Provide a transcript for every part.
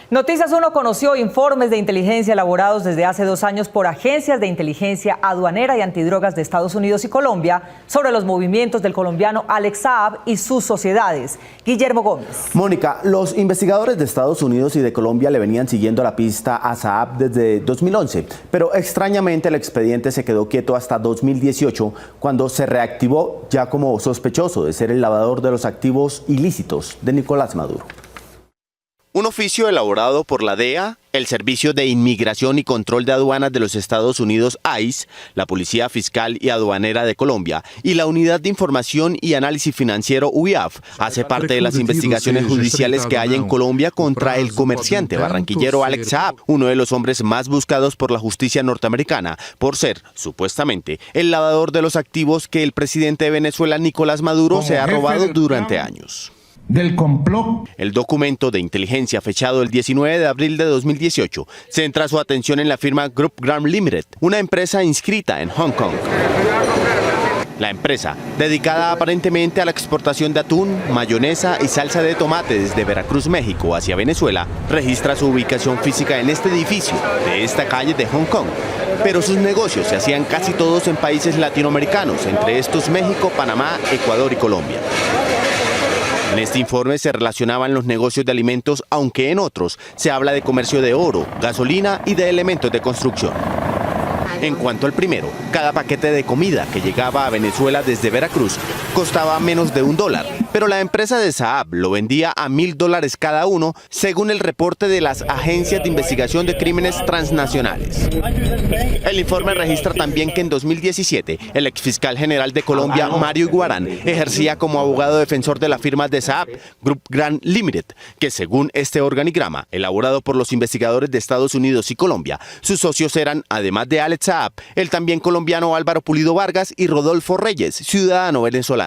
Noticias 1 conoció informes de inteligencia elaborados desde hace 2 años por agencias de inteligencia aduanera y antidrogas de Estados Unidos y Colombia sobre los movimientos del colombiano Alex Saab y sus sociedades. Guillermo Gómez. Mónica, los investigadores de Estados Unidos y de Colombia le venían siguiendo la pista a Saab desde 2011, pero extrañamente el expediente se quedó quieto hasta 2018, cuando se reactivó ya como sospechoso de ser el lavador de los activos ilícitos de Nicolás Maduro. Un oficio elaborado por la DEA, el Servicio de Inmigración y Control de Aduanas de los Estados Unidos, ICE, la Policía Fiscal y Aduanera de Colombia y la Unidad de Información y Análisis Financiero UIAF hace parte de las investigaciones judiciales que hay en Colombia contra el comerciante barranquillero Alex Saab, uno de los hombres más buscados por la justicia norteamericana por ser, supuestamente, el lavador de los activos que el presidente de Venezuela, Nicolás Maduro, se ha robado durante años. Del complot. El documento de inteligencia fechado el 19 de abril de 2018 centra su atención en la firma Group Graham Limited, una empresa inscrita en Hong Kong. La empresa, dedicada aparentemente a la exportación de atún, mayonesa y salsa de tomate desde Veracruz, México, hacia Venezuela, registra su ubicación física en este edificio de esta calle de Hong Kong. Pero sus negocios se hacían casi todos en países latinoamericanos, entre estos México, Panamá, Ecuador y Colombia. En este informe se relacionaban los negocios de alimentos, aunque en otros se habla de comercio de oro, gasolina y de elementos de construcción. En cuanto al primero, cada paquete de comida que llegaba a Venezuela desde Veracruz costaba menos de $1, pero la empresa de Saab lo vendía a $1.000 cada uno, según el reporte de las agencias de investigación de crímenes transnacionales. El informe registra también que en 2017, el exfiscal general de Colombia, Mario Iguarán, ejercía como abogado defensor de la firma de Saab, Group Graham Limited, que según este organigrama, elaborado por los investigadores de Estados Unidos y Colombia, sus socios eran, además de Alex Saab, el también colombiano Álvaro Pulido Vargas y Rodolfo Reyes, ciudadano venezolano.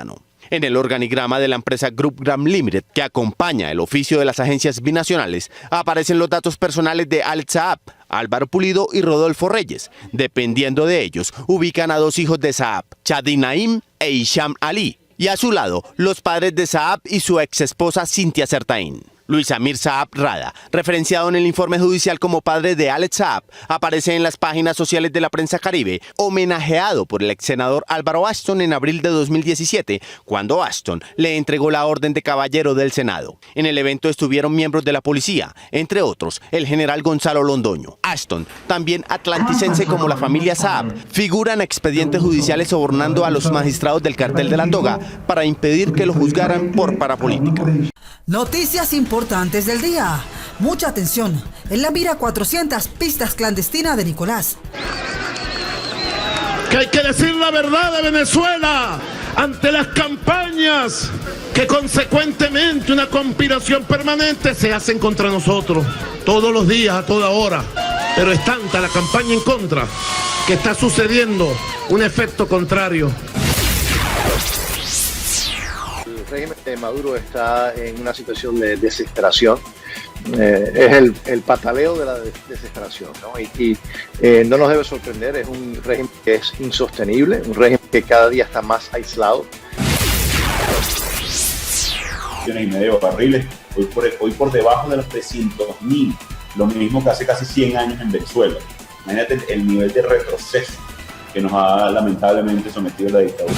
En el organigrama de la empresa Group Graham Limited, que acompaña el oficio de las agencias binacionales, aparecen los datos personales de Alex Saab, Álvaro Pulido y Rodolfo Reyes. Dependiendo de ellos, ubican a 2 hijos de Saab, Chadi Naim e Hisham Ali, y a su lado, los padres de Saab y su exesposa Cintia Sertain. Luis Amir Saab Rada, referenciado en el informe judicial como padre de Alex Saab, aparece en las páginas sociales de la prensa caribe, homenajeado por el ex senador Álvaro Ashton en abril de 2017, cuando Ashton le entregó la Orden de Caballero del Senado. En el evento estuvieron miembros de la policía, entre otros el general Gonzalo Londoño. Ashton, también atlanticense como la familia Saab, figura en expedientes judiciales sobornando a los magistrados del cartel de la toga para impedir que lo juzgaran por parapolítica. Noticias importantes del día. Mucha atención. En la mira 400 pistas clandestinas de Nicolás. Que hay que decir la verdad de Venezuela ante las campañas que consecuentemente una conspiración permanente se hacen contra nosotros todos los días, a toda hora. Pero es tanta la campaña en contra que está sucediendo un efecto contrario. El régimen de Maduro está en una situación de desesperación. Es el pataleo de la desesperación, ¿no? Y no nos debe sorprender, es un régimen que es insostenible, un régimen que cada día está más aislado. Y medio barriles, hoy por debajo de los 300.000, lo mismo que hace casi 100 años en Venezuela. Imagínate el nivel de retroceso que nos ha lamentablemente sometido la dictadura.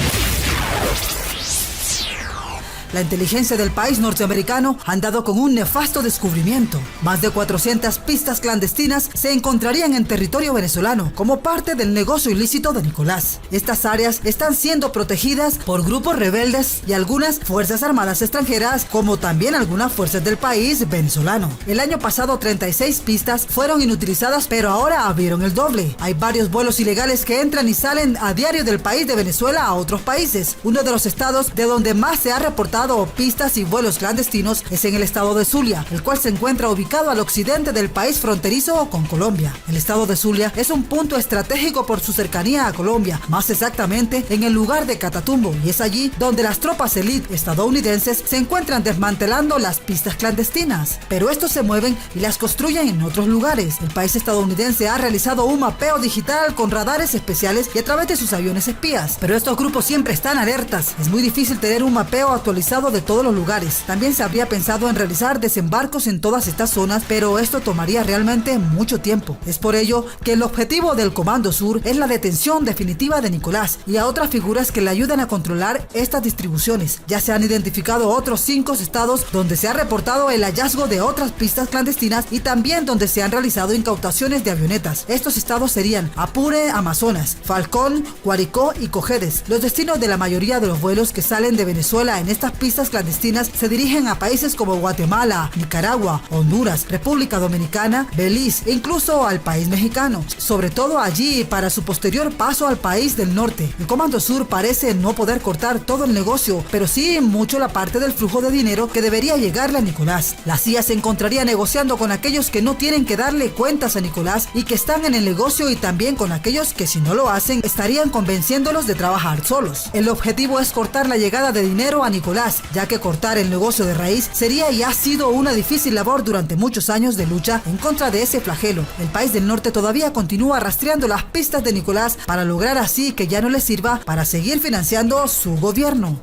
La inteligencia del país norteamericano han dado con un nefasto descubrimiento. Más de 400 pistas clandestinas se encontrarían en territorio venezolano como parte del negocio ilícito de Nicolás. Estas áreas están siendo protegidas por grupos rebeldes y algunas fuerzas armadas extranjeras, como también algunas fuerzas del país venezolano. El año pasado 36 pistas fueron inutilizadas, pero ahora abrieron el doble. Hay varios vuelos ilegales que entran y salen a diario del país de Venezuela a otros países. Uno de los estados de donde más se ha reportado pistas y vuelos clandestinos es en el estado de Zulia, el cual se encuentra ubicado al occidente del país fronterizo con Colombia. El estado de Zulia es un punto estratégico por su cercanía a Colombia, más exactamente en el lugar de Catatumbo, y es allí donde las tropas élite estadounidenses se encuentran desmantelando las pistas clandestinas. Pero estos se mueven y las construyen en otros lugares. El país estadounidense ha realizado un mapeo digital con radares especiales y a través de sus aviones espías, pero estos grupos siempre están alertas. Es muy difícil tener un mapeo actualizado avisado de todos los lugares. También se habría pensado en realizar desembarcos en todas estas zonas, pero esto tomaría realmente mucho tiempo. Es por ello que el objetivo del Comando Sur es la detención definitiva de Nicolás y a otras figuras que le ayudan a controlar estas distribuciones. Ya se han identificado otros 5 estados donde se ha reportado el hallazgo de otras pistas clandestinas y también donde se han realizado incautaciones de avionetas. Estos estados serían Apure, Amazonas, Falcón, Guaricó y Cojedes. Los destinos de la mayoría de los vuelos que salen de Venezuela en estas pistas clandestinas se dirigen a países como Guatemala, Nicaragua, Honduras, República Dominicana, Belice e incluso al país mexicano, sobre todo allí para su posterior paso al país del norte. El Comando Sur parece no poder cortar todo el negocio, pero sí mucho la parte del flujo de dinero que debería llegarle a Nicolás. La CIA se encontraría negociando con aquellos que no tienen que darle cuentas a Nicolás y que están en el negocio, y también con aquellos que, si no lo hacen, estarían convenciéndolos de trabajar solos. El objetivo es cortar la llegada de dinero a Nicolás, ya que cortar el negocio de raíz sería y ha sido una difícil labor durante muchos años de lucha en contra de ese flagelo. El país del norte todavía continúa rastreando las pistas de Nicolás para lograr así que ya no les sirva para seguir financiando su gobierno.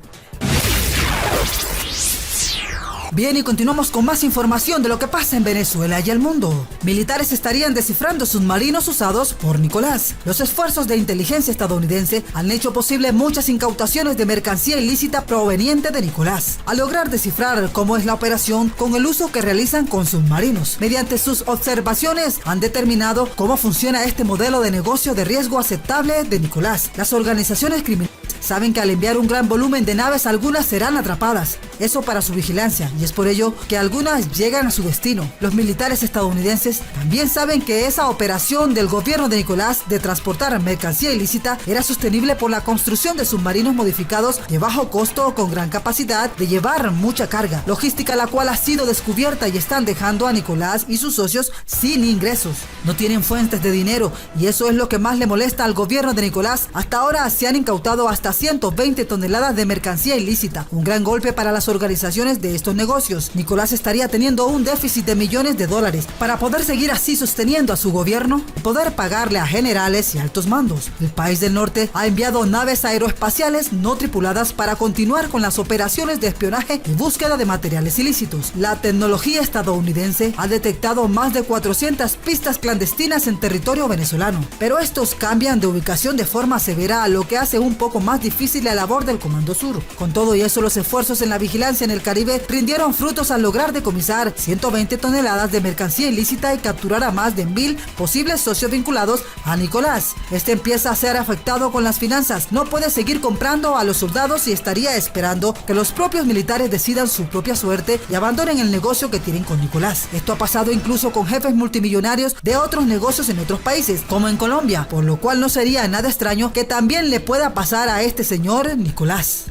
Bien, y continuamos con más información de lo que pasa en Venezuela y el mundo. Militares estarían descifrando submarinos usados por Nicolás. Los esfuerzos de inteligencia estadounidense han hecho posible muchas incautaciones de mercancía ilícita proveniente de Nicolás, al lograr descifrar cómo es la operación con el uso que realizan con submarinos. Mediante sus observaciones han determinado cómo funciona este modelo de negocio de riesgo aceptable de Nicolás. Las organizaciones criminales saben que al enviar un gran volumen de naves, algunas serán atrapadas, eso para su vigilancia, y es por ello que algunas llegan a su destino. Los militares estadounidenses también saben que esa operación del gobierno de Nicolás de transportar mercancía ilícita era sostenible por la construcción de submarinos modificados de bajo costo con gran capacidad de llevar mucha carga, logística la cual ha sido descubierta y están dejando a Nicolás y sus socios sin ingresos. No tienen fuentes de dinero y eso es lo que más le molesta al gobierno de Nicolás. Hasta ahora se han incautado hasta 120 toneladas de mercancía ilícita, un gran golpe para las organizaciones de estos negocios. Nicolás estaría teniendo un déficit de millones de dólares para poder seguir así sosteniendo a su gobierno y poder pagarle a generales y altos mandos. El país del norte ha enviado naves aeroespaciales no tripuladas para continuar con las operaciones de espionaje y búsqueda de materiales ilícitos. La tecnología estadounidense ha detectado más de 400 pistas clandestinas en territorio venezolano, pero estos cambian de ubicación de forma severa, lo que hace un poco más difícil la labor del Comando Sur. Con todo y eso, los esfuerzos en la vigilancia en el Caribe rindieron frutos al lograr decomisar 120 toneladas de mercancía ilícita y capturar a más de 1000 posibles socios vinculados a Nicolás. Este empieza a ser afectado con las finanzas, no puede seguir comprando a los soldados y estaría esperando que los propios militares decidan su propia suerte y abandonen el negocio que tienen con Nicolás. Esto ha pasado incluso con jefes multimillonarios de otros negocios en otros países, como en Colombia, por lo cual no sería nada extraño que también le pueda pasar a este señor Nicolás.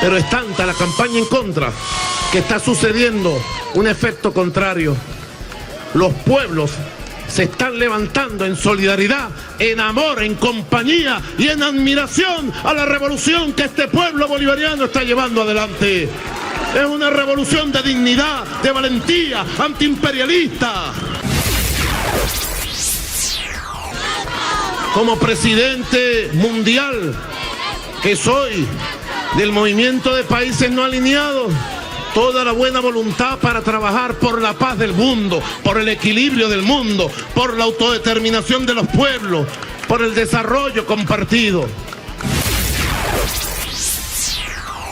Pero es tanta la campaña en contra que está sucediendo un efecto contrario. Los pueblos se están levantando en solidaridad, en amor, en compañía y en admiración a la revolución que este pueblo bolivariano está llevando adelante. Es una revolución de dignidad, de valentía, antiimperialista. Como presidente mundial que soy del movimiento de países no alineados, toda la buena voluntad para trabajar por la paz del mundo, por el equilibrio del mundo, por la autodeterminación de los pueblos, por el desarrollo compartido.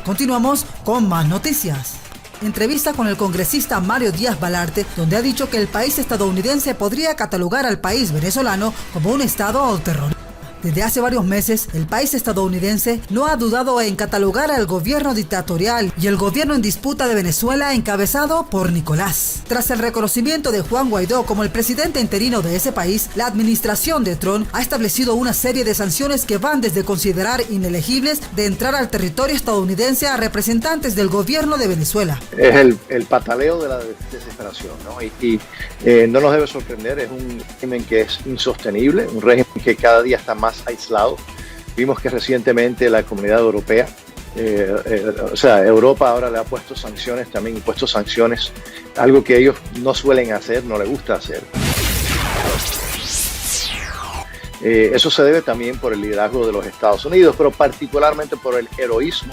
Continuamos con más noticias. Entrevista con el congresista Mario Díaz Balarte, donde ha dicho que el país estadounidense podría catalogar al país venezolano como un estado terrorista. Desde hace varios meses, el país estadounidense no ha dudado en catalogar al gobierno dictatorial y el gobierno en disputa de Venezuela encabezado por Nicolás. Tras el reconocimiento de Juan Guaidó como el presidente interino de ese país, la administración de Trump ha establecido una serie de sanciones que van desde considerar inelegibles de entrar al territorio estadounidense a representantes del gobierno de Venezuela. Es el pataleo de la desesperación, ¿no? Y no nos debe sorprender, es un régimen que es insostenible, un régimen que cada día está más aislado. Vimos que recientemente la Comunidad Europea, Europa ahora le ha puesto sanciones, también impuesto sanciones, algo que ellos no suelen hacer, no les gusta hacer. Eso se debe también por el liderazgo de los Estados Unidos, pero particularmente por el heroísmo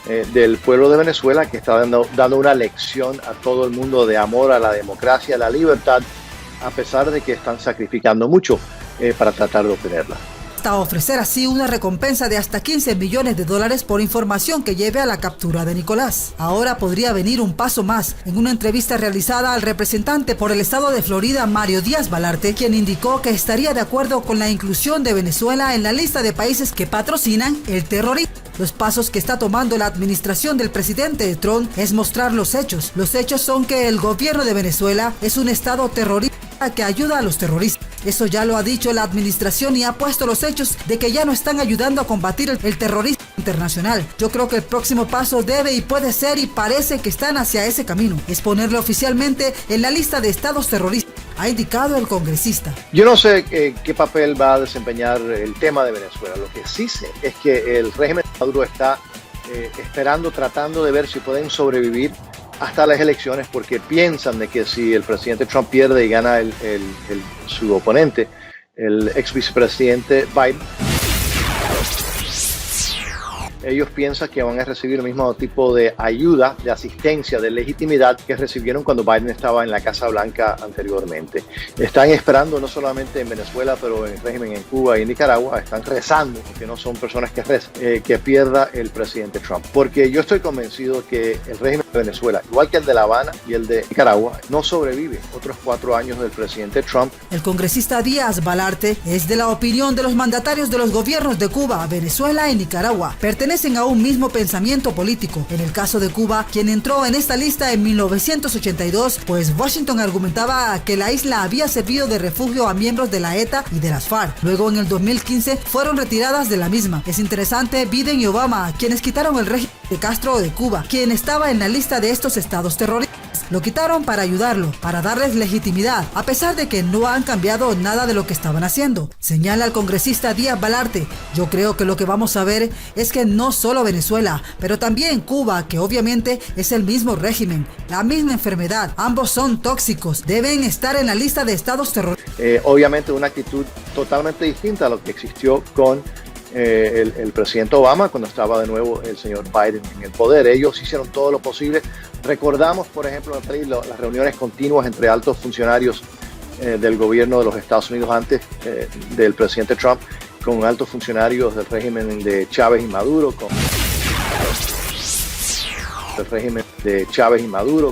del pueblo de Venezuela, que está dando una lección a todo el mundo de amor a la democracia, a la libertad, a pesar de que están sacrificando mucho para tratar de obtenerla. Hasta ofrecer así una recompensa de hasta $15 millones por información que lleve a la captura de Nicolás. Ahora podría venir un paso más. En una entrevista realizada al representante por el estado de Florida, Mario Díaz-Balart, quien indicó que estaría de acuerdo con la inclusión de Venezuela en la lista de países que patrocinan el terrorismo. Los pasos que está tomando la administración del presidente Trump es mostrar los hechos. Los hechos son que el gobierno de Venezuela es un estado terrorista que ayuda a los terroristas. Eso ya lo ha dicho la administración y ha puesto los hechos de que ya no están ayudando a combatir el terrorismo internacional. Yo creo que el próximo paso debe y puede ser, y parece que están hacia ese camino, es ponerlo oficialmente en la lista de estados terroristas, ha indicado el congresista. Yo no sé qué papel va a desempeñar el tema de Venezuela. Lo que sí sé es que el régimen de Maduro está esperando, tratando de ver si pueden sobrevivir hasta las elecciones, porque piensan de que si el presidente Trump pierde y gana su oponente, el ex vicepresidente Biden, ellos piensan que van a recibir el mismo tipo de ayuda, de asistencia, de legitimidad que recibieron cuando Biden estaba en la Casa Blanca anteriormente. Están esperando no solamente en Venezuela, pero en el régimen en Cuba y en Nicaragua, están rezando, que no son personas que rezan, que pierda el presidente Trump. Porque yo estoy convencido que el régimen de Venezuela, igual que el de La Habana y el de Nicaragua, no sobrevive otros 4 años del presidente Trump. El congresista Díaz-Balart es de la opinión de los mandatarios de los gobiernos de Cuba, Venezuela y Nicaragua. Pertenecen a un mismo pensamiento político. En el caso de Cuba, quien entró en esta lista en 1982, pues Washington argumentaba que la isla había servido de refugio a miembros de la ETA y de las FARC. Luego, en el 2015, fueron retiradas de la misma. Es interesante, Biden y Obama, quienes quitaron el régimen de Castro de Cuba, quien estaba en la lista de estos estados terroristas. Lo quitaron para ayudarlo, para darles legitimidad, a pesar de que no han cambiado nada de lo que estaban haciendo. Señala el congresista Díaz-Balart. Yo creo que lo que vamos a ver es que no solo Venezuela, pero también Cuba, que obviamente es el mismo régimen, la misma enfermedad, ambos son tóxicos, deben estar en la lista de estados terroristas. Obviamente una actitud totalmente distinta a lo que existió con el presidente Obama cuando estaba de nuevo el señor Biden en el poder. Ellos hicieron todo lo posible. Recordamos, por ejemplo, las reuniones continuas entre altos funcionarios del gobierno de los Estados Unidos antes del presidente Trump, con altos funcionarios del régimen de Chávez y Maduro,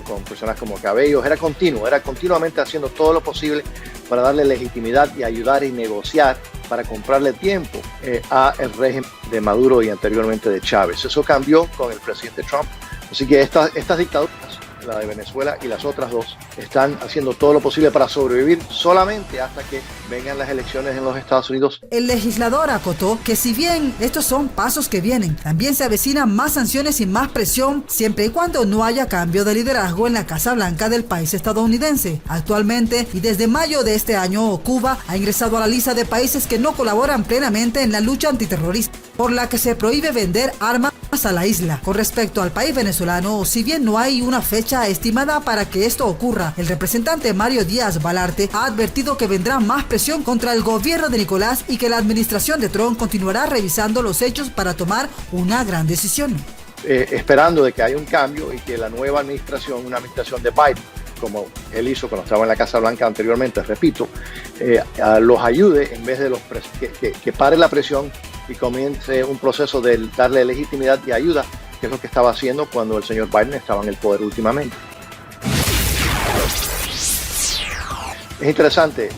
con personas como Cabello. Era continuo, era continuamente haciendo todo lo posible para darle legitimidad y ayudar y negociar para comprarle tiempo al régimen de Maduro y anteriormente de Chávez. Eso cambió con el presidente Trump. Así que estas dictaduras, la de Venezuela y las otras dos, están haciendo todo lo posible para sobrevivir solamente hasta que vengan las elecciones en los Estados Unidos. El legislador acotó que si bien estos son pasos que vienen, también se avecinan más sanciones y más presión siempre y cuando no haya cambio de liderazgo en la Casa Blanca del país estadounidense. Actualmente y desde mayo de este año, Cuba ha ingresado a la lista de países que no colaboran plenamente en la lucha antiterrorista, por la que se prohíbe vender armas a la isla. Con respecto al país venezolano, si bien no hay una fecha estimada para que esto ocurra, el representante Mario Díaz-Balart ha advertido que vendrá más presión contra el gobierno de Nicolás y que la administración de Trump continuará revisando los hechos para tomar una gran decisión. Esperando de que haya un cambio y que la nueva administración, una administración de Biden, como él hizo cuando estaba en la Casa Blanca anteriormente, repito, los ayude en vez de que pare la presión y comience un proceso de darle legitimidad y ayuda, que es lo que estaba haciendo cuando el señor Biden estaba en el poder últimamente. Es interesante,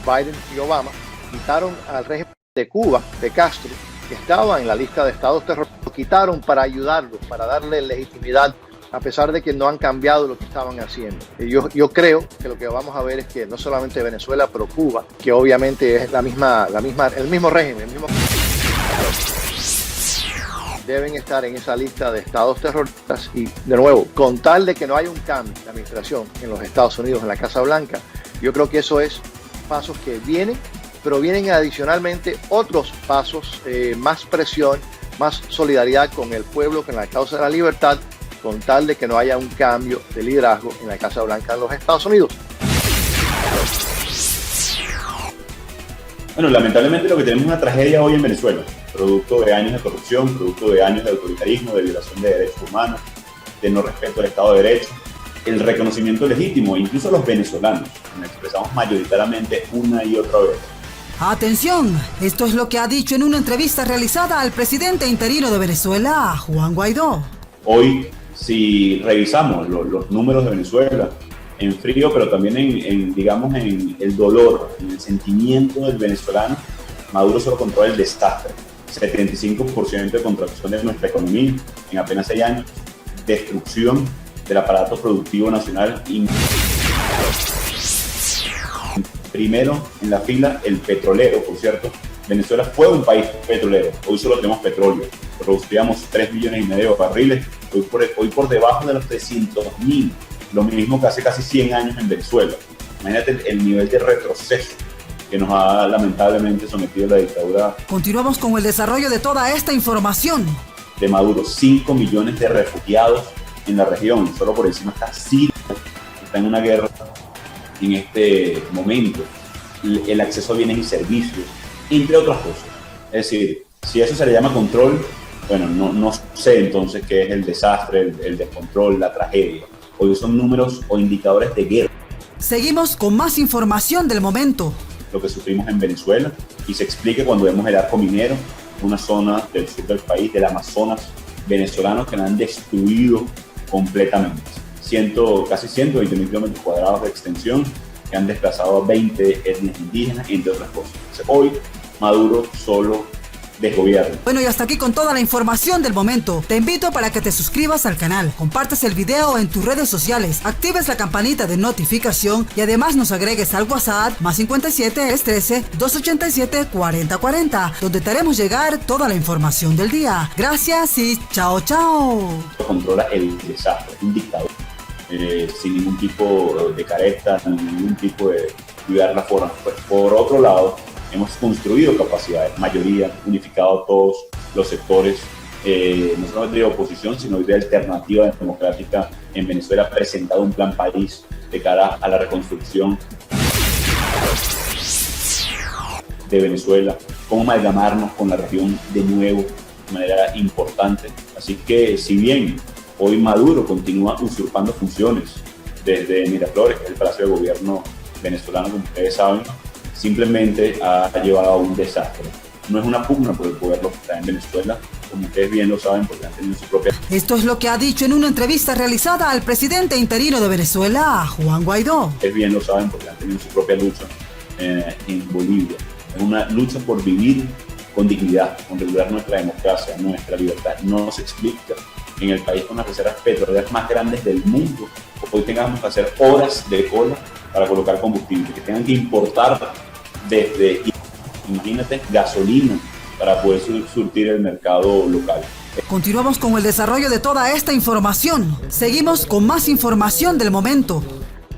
Biden y Obama quitaron al régimen de Cuba, de Castro, que estaba en la lista de estados terroristas, lo quitaron para ayudarlos, para darle legitimidad, a pesar de que no han cambiado lo que estaban haciendo. Yo creo que lo que vamos a ver es que no solamente Venezuela, pero Cuba, que obviamente es el mismo régimen, deben estar en esa lista de estados terroristas. Y de nuevo, con tal de que no haya un cambio de administración en los Estados Unidos, en la Casa Blanca, yo creo que eso es pasos que vienen, pero vienen adicionalmente otros pasos, más presión, más solidaridad con el pueblo, con la causa de la libertad, con tal de que no haya un cambio de liderazgo en la Casa Blanca de los Estados Unidos. Bueno, lamentablemente lo que tenemos es una tragedia hoy en Venezuela, producto de años de corrupción, producto de años de autoritarismo, de violación de derechos humanos, de no respeto al Estado de Derecho. El reconocimiento legítimo, incluso los venezolanos, nos expresamos mayoritariamente una y otra vez. Atención, esto es lo que ha dicho en una entrevista realizada al presidente interino de Venezuela, Juan Guaidó. Hoy, si revisamos los números de Venezuela, en frío, pero también en el dolor, en el sentimiento del venezolano, Maduro solo controla el desastre. 75% de contracción de nuestra economía en apenas 6 años, destrucción del aparato productivo nacional. Primero en la fila, el petrolero, por cierto. Venezuela fue un país petrolero, hoy solo tenemos petróleo. Producíamos 3,5 millones de barriles, hoy por debajo de los 300.000. Lo mismo que hace casi 100 años en Venezuela. Imagínate el nivel de retroceso que nos ha lamentablemente sometido la dictadura. Continuamos con el desarrollo de toda esta información. De Maduro, 5 millones de refugiados en la región. Solo por encima está Siria, que está en una guerra en este momento. El acceso a bienes y servicios, entre otras cosas. Es decir, si eso se le llama control, bueno, no sé entonces qué es el desastre, el descontrol, la tragedia. Hoy son números o indicadores de guerra. Seguimos con más información del momento. Lo que sufrimos en Venezuela y se explica cuando vemos el arco minero, una zona del sur del país, del Amazonas, venezolanos que la han destruido completamente. Casi 120.000 kilómetros cuadrados de extensión que han desplazado a 20 etnias indígenas, entre otras cosas. Hoy Maduro solo desgobierno. Bueno, y hasta aquí con toda la información del momento. Te invito para que te suscribas al canal, compartas el video en tus redes sociales, actives la campanita de notificación y además nos agregues al WhatsApp +57 313 287 4040, donde te haremos llegar toda la información del día. Gracias y chao, chao. Controla el desastre, un dictador, sin ningún tipo de careta, sin ningún tipo de cuidar la forma. Por otro lado, hemos construido capacidades, mayoría, unificado todos los sectores, no solamente de oposición, sino de alternativa democrática en Venezuela, presentado un plan país de cara a la reconstrucción de Venezuela, cómo amalgamarnos con la región de nuevo de manera importante. Así que si bien hoy Maduro continúa usurpando funciones desde Miraflores, el Palacio de Gobierno venezolano, como ustedes saben, simplemente ha llevado a un desastre. No es una pugna por el poder lo que está en Venezuela, como ustedes bien lo saben, porque han tenido su propia... Esto es lo que ha dicho en una entrevista realizada al presidente interino de Venezuela, Juan Guaidó. Ustedes bien lo saben, porque han tenido su propia lucha en Bolivia. Es una lucha por vivir con dignidad, con regular nuestra democracia, nuestra libertad. No se explica en el país con las reservas petroleras más grandes del mundo, hoy tengamos que hacer horas de cola para colocar combustible, que tengan que importar desde, imagínate, gasolina para poder surtir el mercado local. Continuamos con el desarrollo de toda esta información. Seguimos con más información del momento.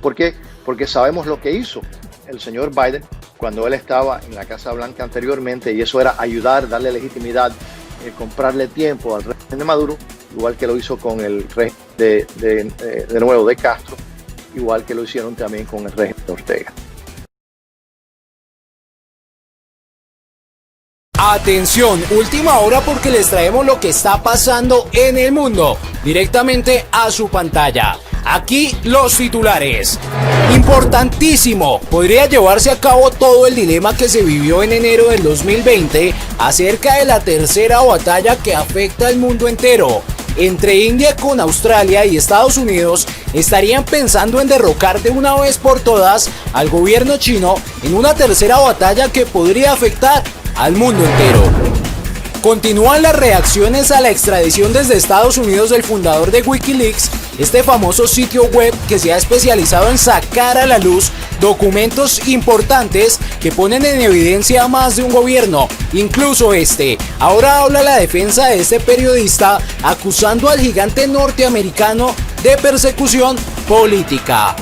¿Por qué? Porque sabemos lo que hizo el señor Biden cuando él estaba en la Casa Blanca anteriormente, y eso era ayudar, darle legitimidad, comprarle tiempo al régimen de Maduro, igual que lo hizo con el régimen de nuevo de Castro, igual que lo hicieron también con el régimen de Ortega. Atención, última hora porque les traemos lo que está pasando en el mundo, directamente a su pantalla. Aquí los titulares. Importantísimo, podría llevarse a cabo todo el dilema que se vivió en enero del 2020 acerca de la tercera batalla que afecta al mundo entero. Entre India con Australia y Estados Unidos estarían pensando en derrocar de una vez por todas al gobierno chino en una tercera batalla que podría afectar al mundo entero. Continúan las reacciones a la extradición desde Estados Unidos del fundador de Wikileaks, este famoso sitio web que se ha especializado en sacar a la luz documentos importantes que ponen en evidencia a más de un gobierno, incluso este. Ahora habla la defensa de este periodista acusando al gigante norteamericano de persecución política.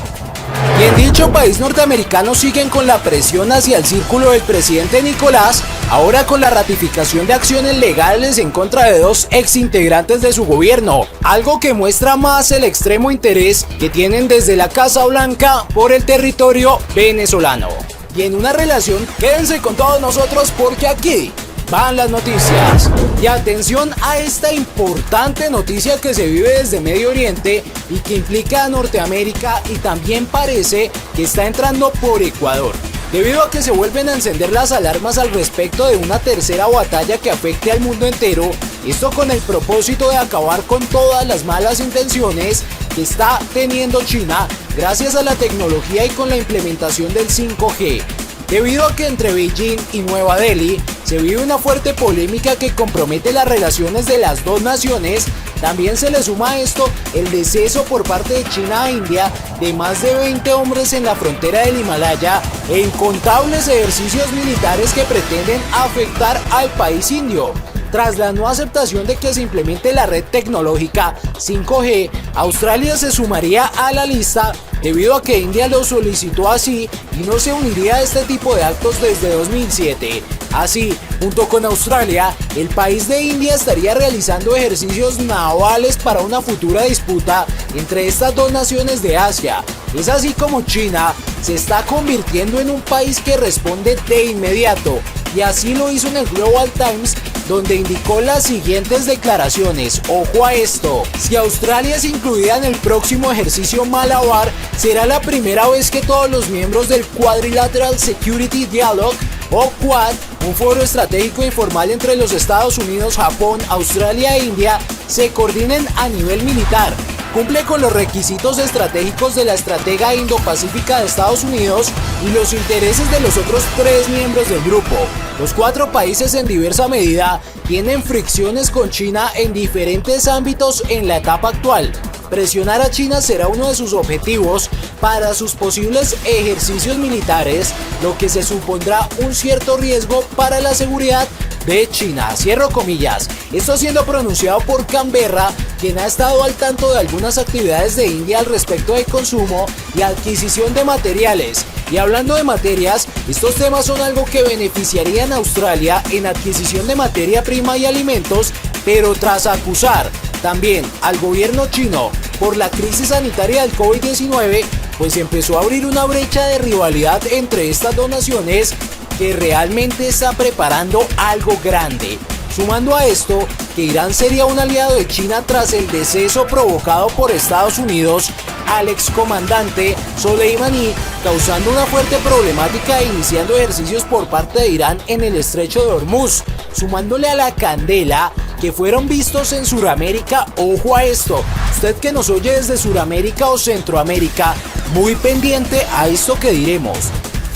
Y en dicho país norteamericano siguen con la presión hacia el círculo del presidente Nicolás, ahora con la ratificación de acciones legales en contra de 2 exintegrantes de su gobierno, algo que muestra más el extremo interés que tienen desde la Casa Blanca por el territorio venezolano. y en una relación. Quédense con todos nosotros porque aquí van las noticias. Y atención a esta importante noticia que se vive desde Medio Oriente y que implica a Norteamérica y también parece que está entrando por Ecuador. Debido a que se vuelven a encender las alarmas al respecto de una tercera batalla que afecte al mundo entero, esto con el propósito de acabar con todas las malas intenciones que está teniendo China gracias a la tecnología y con la implementación del 5G. Debido a que entre Beijing y Nueva Delhi se vive una fuerte polémica que compromete las relaciones de las dos naciones, también se le suma a esto el deceso por parte de China a India de más de 20 hombres en la frontera del Himalaya e incontables ejercicios militares que pretenden afectar al país indio. Tras la no aceptación de que se implemente la red tecnológica 5G, Australia se sumaría a la lista debido a que India lo solicitó así y no se uniría a este tipo de actos desde 2007. Así, junto con Australia, el país de India estaría realizando ejercicios navales para una futura disputa entre estas dos naciones de Asia. Es así como China se está convirtiendo en un país que responde de inmediato, y así lo hizo en el Global Times, donde indicó las siguientes declaraciones. Ojo a esto: si Australia es incluida en el próximo ejercicio Malabar, será la primera vez que todos los miembros del Quadrilateral Security Dialogue, o Quad, un foro estratégico informal entre los Estados Unidos, Japón, Australia e India, se coordinen a nivel militar. Cumple con los requisitos estratégicos de la estratega Indo-Pacífica de Estados Unidos y los intereses de los otros 3 miembros del grupo. Los 4 países en diversa medida tienen fricciones con China en diferentes ámbitos en la etapa actual. Presionar a China será uno de sus objetivos para sus posibles ejercicios militares, lo que se supondrá un cierto riesgo para la seguridad de China. Cierro comillas. Esto siendo pronunciado por Canberra, quien ha estado al tanto de algunas actividades de India al respecto de consumo y adquisición de materiales. Y hablando de materias, estos temas son algo que beneficiarían a Australia en adquisición de materia prima y alimentos, pero tras acusar también al gobierno chino por la crisis sanitaria del COVID-19, pues empezó a abrir una brecha de rivalidad entre estas dos naciones que realmente está preparando algo grande. Sumando a esto, que Irán sería un aliado de China tras el deceso provocado por Estados Unidos al excomandante Soleimani, causando una fuerte problemática e iniciando ejercicios por parte de Irán en el estrecho de Hormuz, sumándole a la candela que fueron vistos en Sudamérica. Ojo a esto, usted que nos oye desde Sudamérica o Centroamérica, muy pendiente a esto que diremos.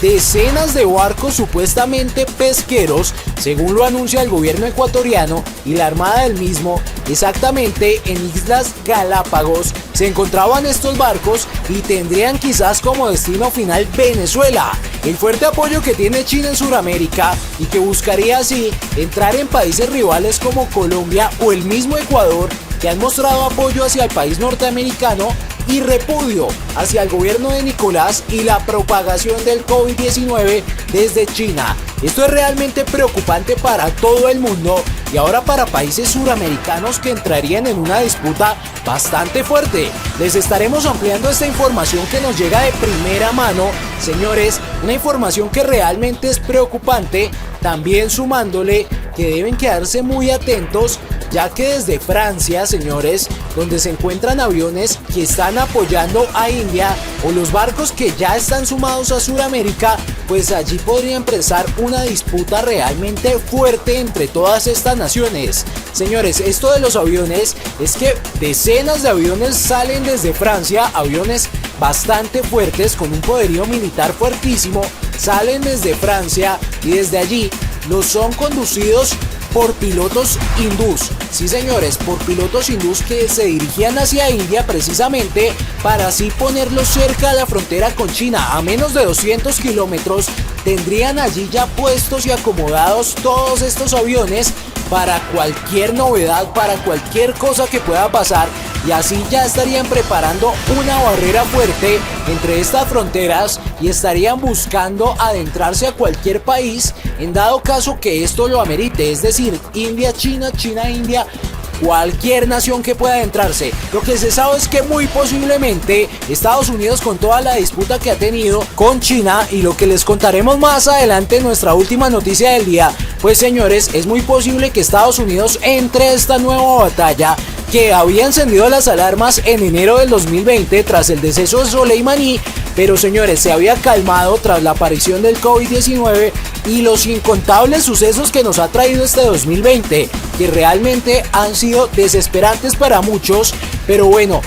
Decenas de barcos supuestamente pesqueros, según lo anuncia el gobierno ecuatoriano y la armada del mismo, exactamente en Islas Galápagos, se encontraban estos barcos y tendrían quizás como destino final Venezuela. El fuerte apoyo que tiene China en Sudamérica y que buscaría así entrar en países rivales como Colombia o el mismo Ecuador, que han mostrado apoyo hacia el país norteamericano y repudio hacia el gobierno de Nicolás y la propagación del COVID-19 desde China. Esto es realmente preocupante para todo el mundo y ahora para países suramericanos que entrarían en una disputa bastante fuerte. Les estaremos ampliando esta información que nos llega de primera mano, señores, una información que realmente es preocupante, también sumándole que deben quedarse muy atentos, ya que desde Francia, señores, donde se encuentran aviones que están apoyando a India o los barcos que ya están sumados a Sudamérica, pues allí podría empezar una disputa realmente fuerte entre todas estas naciones. Señores, esto de los aviones es que decenas de aviones salen desde Francia, aviones bastante fuertes con un poderío militar fuertísimo, salen desde Francia y desde allí los son conducidos por pilotos hindús. Sí, señores, por pilotos hindús que se dirigían hacia India precisamente para así ponerlos cerca de la frontera con China. A menos de 200 kilómetros tendrían allí ya puestos y acomodados todos estos aviones para cualquier novedad, para cualquier cosa que pueda pasar, y así ya estarían preparando una barrera fuerte entre estas fronteras y estarían buscando adentrarse a cualquier país en dado caso que esto lo amerite, es decir, India, China, China, India, cualquier nación que pueda adentrarse. Lo que se sabe es que muy posiblemente Estados Unidos, con toda la disputa que ha tenido con China, y lo que les contaremos más adelante en nuestra última noticia del día, pues señores, es muy posible que Estados Unidos entre a esta nueva batalla que había encendido las alarmas en enero del 2020 tras el deceso de Soleimani, pero señores, se había calmado tras la aparición del COVID-19 y los incontables sucesos que nos ha traído este 2020, que realmente han sido desesperantes para muchos. Pero bueno,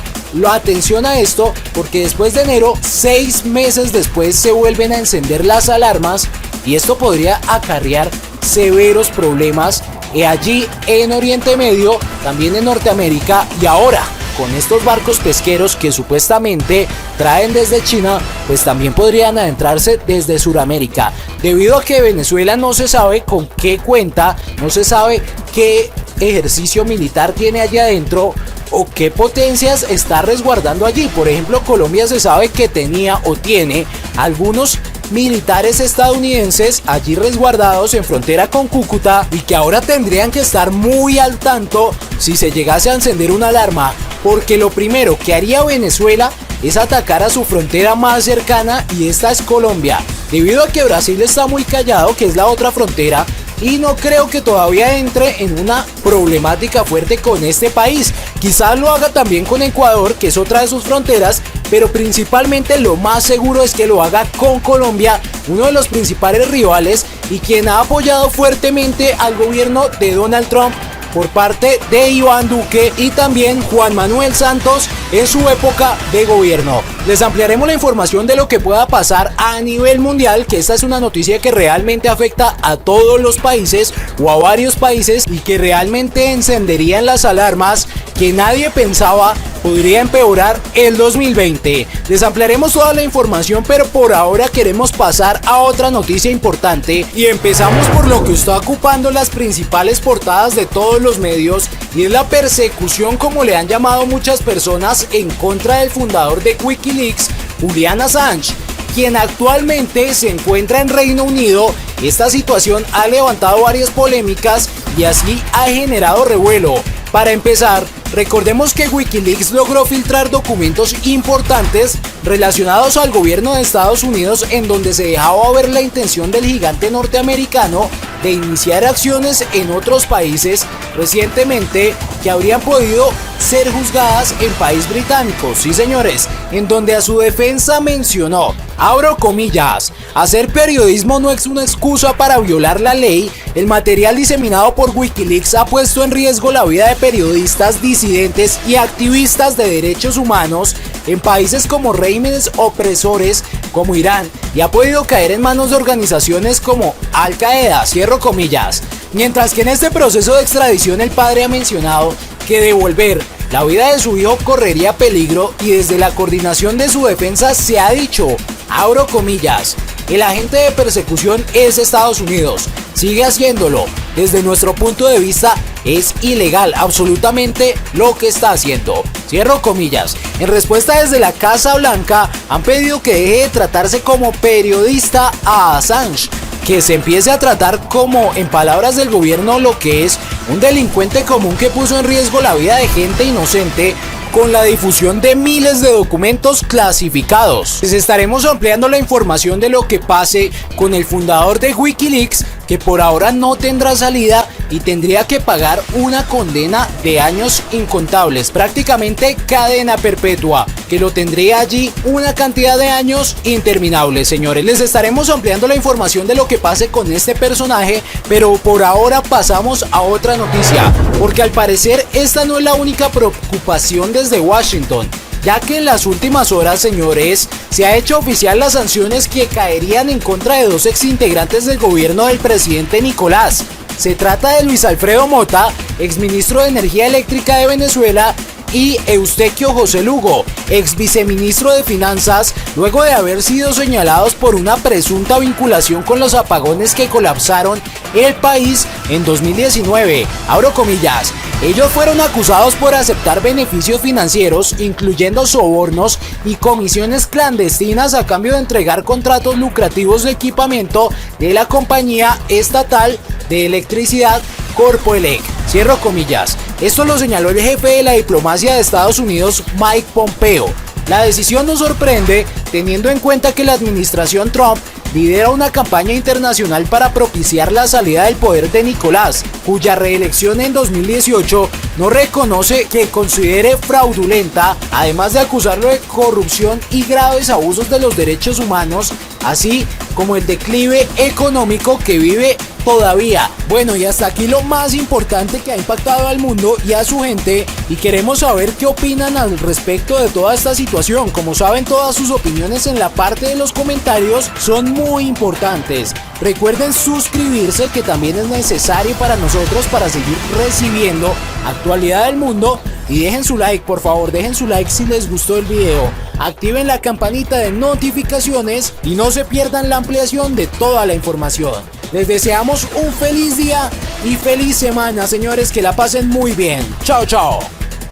atención a esto, porque después de enero, 6 meses después, se vuelven a encender las alarmas y esto podría acarrear severos problemas allí en Oriente Medio, también en Norteamérica, y ahora con estos barcos pesqueros que supuestamente traen desde China, pues también podrían adentrarse desde Sudamérica, debido a que Venezuela no se sabe con qué cuenta, no se sabe qué ejercicio militar tiene allí adentro o qué potencias está resguardando allí. Por ejemplo, Colombia se sabe que tenía o tiene algunos militares estadounidenses allí resguardados en frontera con Cúcuta y que ahora tendrían que estar muy al tanto si se llegase a encender una alarma, porque lo primero que haría Venezuela es atacar a su frontera más cercana, y esta es Colombia, debido a que Brasil está muy callado, que es la otra frontera, y no creo que todavía entre en una problemática fuerte con este país. Quizás lo haga también con Ecuador, que es otra de sus fronteras, pero principalmente lo más seguro es que lo haga con Colombia, uno de los principales rivales y quien ha apoyado fuertemente al gobierno de Donald Trump por parte de Iván Duque y también Juan Manuel Santos en su época de gobierno. Les ampliaremos la información de lo que pueda pasar a nivel mundial, que esta es una noticia que realmente afecta a todos los países o a varios países y que realmente encenderían las alarmas que nadie pensaba podría empeorar el 2020. Les ampliaremos toda la información, pero por ahora queremos pasar a otra noticia importante y empezamos por lo que está ocupando las principales portadas de todos los medios, y es la persecución, como le han llamado muchas personas, en contra del fundador de Wikileaks, Julian Assange, quien actualmente se encuentra en Reino Unido. Esta situación ha levantado varias polémicas y así ha generado revuelo. Para empezar, recordemos que Wikileaks logró filtrar documentos importantes relacionados al gobierno de Estados Unidos, en donde se dejaba ver la intención del gigante norteamericano de iniciar acciones en otros países recientemente que habrían podido ser juzgadas en país británico. Sí, señores, en donde a su defensa mencionó, abro comillas, hacer periodismo no es una excusa para violar la ley. El material diseminado por Wikileaks ha puesto en riesgo la vida de periodistas, disidentes y activistas de derechos humanos en países como regímenes opresores como Irán, y ha podido caer en manos de organizaciones como Al Qaeda, cierro comillas. Mientras que en este proceso de extradición el padre ha mencionado que devolver la vida de su hijo correría peligro, y desde la coordinación de su defensa se ha dicho, abro comillas, el agente de persecución es Estados Unidos, sigue haciéndolo. Desde nuestro punto de vista es ilegal absolutamente lo que está haciendo, cierro comillas. En respuesta, desde la Casa Blanca han pedido que deje de tratarse como periodista a Assange, que se empiece a tratar como, en palabras del gobierno, lo que es un delincuente común que puso en riesgo la vida de gente inocente con la difusión de miles de documentos clasificados. Les estaremos ampliando la información de lo que pase con el fundador de Wikileaks, que por ahora no tendrá salida y tendría que pagar una condena de años incontables, prácticamente cadena perpetua, que lo tendría allí una cantidad de años interminables. Señores, les estaremos ampliando la información de lo que pase con este personaje, pero por ahora pasamos a otra noticia, porque al parecer esta no es la única preocupación desde Washington, ya que en las últimas horas, señores, se ha hecho oficial las sanciones que caerían en contra de dos exintegrantes del gobierno del presidente Nicolás. Se trata de Luis Alfredo Mota, exministro de Energía Eléctrica de Venezuela, y Eustaquio José Lugo, ex viceministro de Finanzas, luego de haber sido señalados por una presunta vinculación con los apagones que colapsaron el país en 2019. Abro comillas. Ellos fueron acusados por aceptar beneficios financieros, incluyendo sobornos y comisiones clandestinas a cambio de entregar contratos lucrativos de equipamiento de la compañía estatal de electricidad Corpoelec. Cierro comillas. Esto lo señaló el jefe de la diplomacia de Estados Unidos, Mike Pompeo. La decisión nos sorprende teniendo en cuenta que la administración Trump lidera una campaña internacional para propiciar la salida del poder de Nicolás, cuya reelección en 2018 no reconoce que considere fraudulenta, además de acusarlo de corrupción y graves abusos de los derechos humanos, así como el declive económico que vive todavía. Bueno, y hasta aquí lo más importante que ha impactado al mundo y a su gente, y queremos saber qué opinan al respecto de toda esta situación. Como saben, todas sus opiniones en la parte de los comentarios son muy importantes. Recuerden suscribirse, que también es necesario para nosotros para seguir recibiendo actualidad del mundo, y dejen su like, por favor, dejen su like si les gustó el video. Activen la campanita de notificaciones y no se pierdan la ampliación de toda la información. Les deseamos un feliz día y feliz semana, señores, que la pasen muy bien. Chao, chao.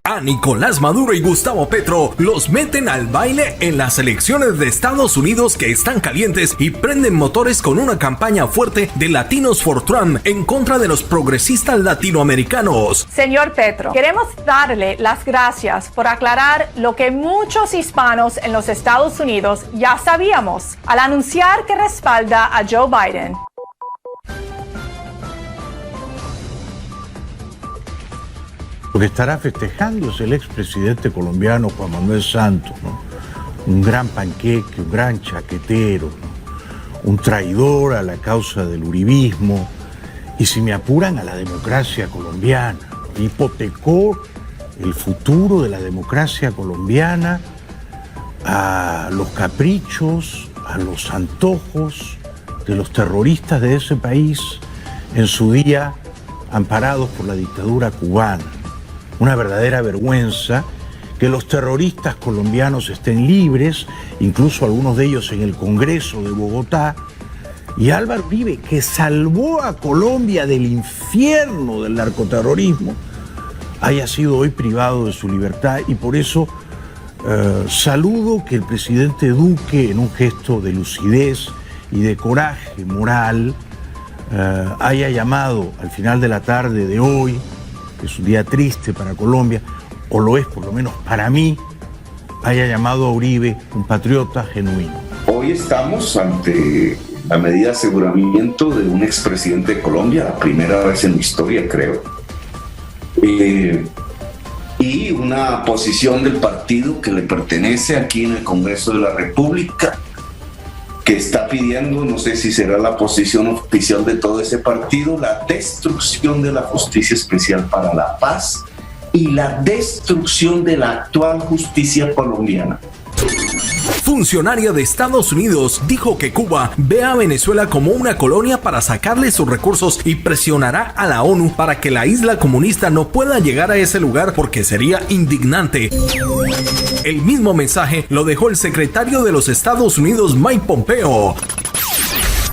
A Nicolás Maduro y Gustavo Petro los meten al baile en las elecciones de Estados Unidos que están calientes y prenden motores con una campaña fuerte de Latinos for Trump en contra de los progresistas latinoamericanos. Señor Petro, queremos darle las gracias por aclarar lo que muchos hispanos en los Estados Unidos ya sabíamos al anunciar que respalda a Joe Biden. Lo que estará festejando es el expresidente colombiano Juan Manuel Santos, ¿no? Un gran panqueque, un gran chaquetero, ¿no? Un traidor a la causa del uribismo y, si me apuran, a la democracia colombiana. Hipotecó el futuro de la democracia colombiana a los caprichos, a los antojos de los terroristas de ese país, en su día amparados por la dictadura cubana. Una verdadera vergüenza que los terroristas colombianos estén libres, incluso algunos de ellos en el Congreso de Bogotá, y Álvaro Uribe, que salvó a Colombia del infierno del narcoterrorismo, haya sido hoy privado de su libertad. Y por eso saludo que el presidente Duque, en un gesto de lucidez y de coraje moral, haya llamado al final de la tarde de hoy, que es un día triste para Colombia, o lo es por lo menos para mí, haya llamado a Uribe un patriota genuino. Hoy estamos ante la medida de aseguramiento de un expresidente de Colombia, la primera vez en la historia, creo. Y una posición del partido que le pertenece aquí en el Congreso de la República, que está pidiendo, no sé si será la posición oficial de todo ese partido, la destrucción de la Justicia Especial para la Paz y la destrucción de la actual justicia colombiana. Funcionaria de Estados Unidos dijo que Cuba ve a Venezuela como una colonia para sacarle sus recursos y presionará a la ONU para que la isla comunista no pueda llegar a ese lugar porque sería indignante. El mismo mensaje lo dejó el secretario de los Estados Unidos, Mike Pompeo.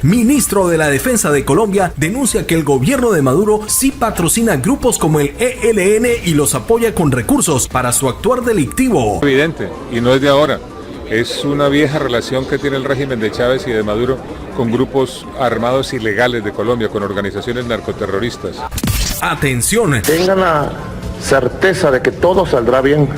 Ministro de la Defensa de Colombia denuncia que el gobierno de Maduro sí patrocina grupos como el ELN y los apoya con recursos para su actuar delictivo. Evidente, y no es de ahora. Es una vieja relación que tiene el régimen de Chávez y de Maduro con grupos armados ilegales de Colombia, con organizaciones narcoterroristas. Atención. Tengan la certeza de que todo saldrá bien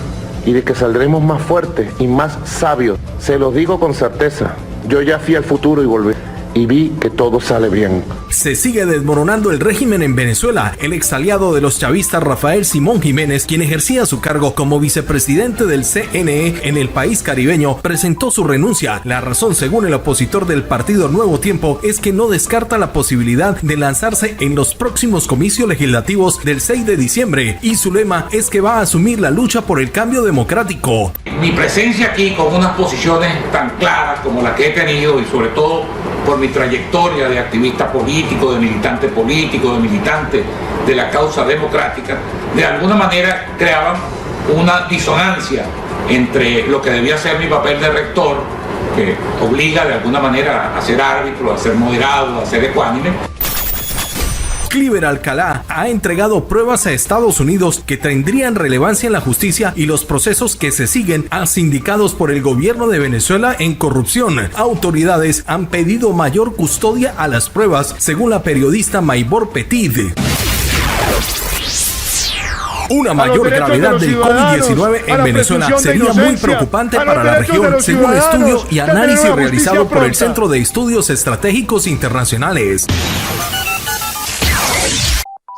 y de que saldremos más fuertes y más sabios. Se los digo con certeza. Yo ya fui al futuro y volví. Y vi que todo sale bien. Se sigue desmoronando el régimen en Venezuela. El ex aliado de los chavistas Rafael Simón Jiménez, quien ejercía su cargo como vicepresidente del CNE en el país caribeño, presentó su renuncia. La razón, según el opositor del partido Nuevo Tiempo, es que no descarta la posibilidad de lanzarse en los próximos comicios legislativos del 6 de diciembre. Y su lema es que va a asumir la lucha por el cambio democrático. Mi presencia aquí con unas posiciones tan claras como la que he tenido y sobre todo por mi trayectoria de activista político, de militante de la causa democrática, de alguna manera creaban una disonancia entre lo que debía ser mi papel de rector, que obliga de alguna manera a ser árbitro, a ser moderado, a ser ecuánime. Cliver Alcalá ha entregado pruebas a Estados Unidos que tendrían relevancia en la justicia y los procesos que se siguen a sindicados por el gobierno de Venezuela en corrupción. Autoridades han pedido mayor custodia a las pruebas, según la periodista Maybor Petit. Una mayor gravedad del COVID-19 en Venezuela sería muy preocupante para la región, según estudio y análisis realizado por el Centro de Estudios Estratégicos Internacionales.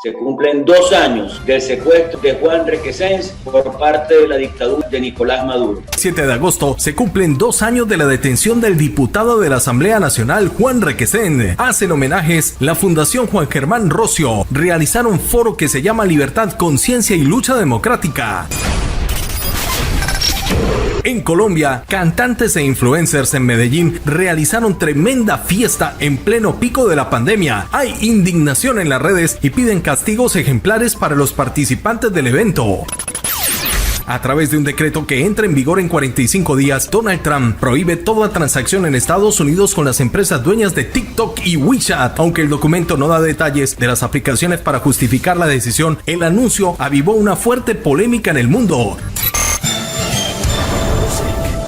Se cumplen 2 años del secuestro de Juan Requesens por parte de la dictadura de Nicolás Maduro. 7 de agosto se cumplen 2 años de la detención del diputado de la Asamblea Nacional, Juan Requesens. Hacen homenajes la Fundación Juan Germán Rocio. Realizaron un foro que se llama Libertad, Conciencia y Lucha Democrática. En Colombia, cantantes e influencers en Medellín realizaron tremenda fiesta en pleno pico de la pandemia. Hay indignación en las redes y piden castigos ejemplares para los participantes del evento. A través de un decreto que entra en vigor en 45 días, Donald Trump prohíbe toda transacción en Estados Unidos con las empresas dueñas de TikTok y WeChat. Aunque el documento no da detalles de las aplicaciones para justificar la decisión, el anuncio avivó una fuerte polémica en el mundo.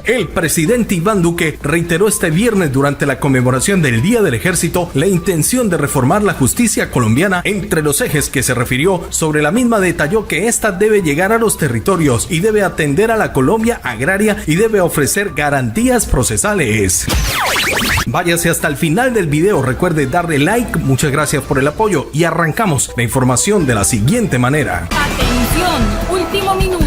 El presidente Iván Duque reiteró este viernes durante la conmemoración del Día del Ejército la intención de reformar la justicia colombiana. Entre los ejes que se refirió sobre la misma detalló que ésta debe llegar a los territorios y debe atender a la Colombia agraria y debe ofrecer garantías procesales. Váyase hasta el final del video, recuerde darle like, muchas gracias por el apoyo y arrancamos la información de la siguiente manera. Atención, último minuto.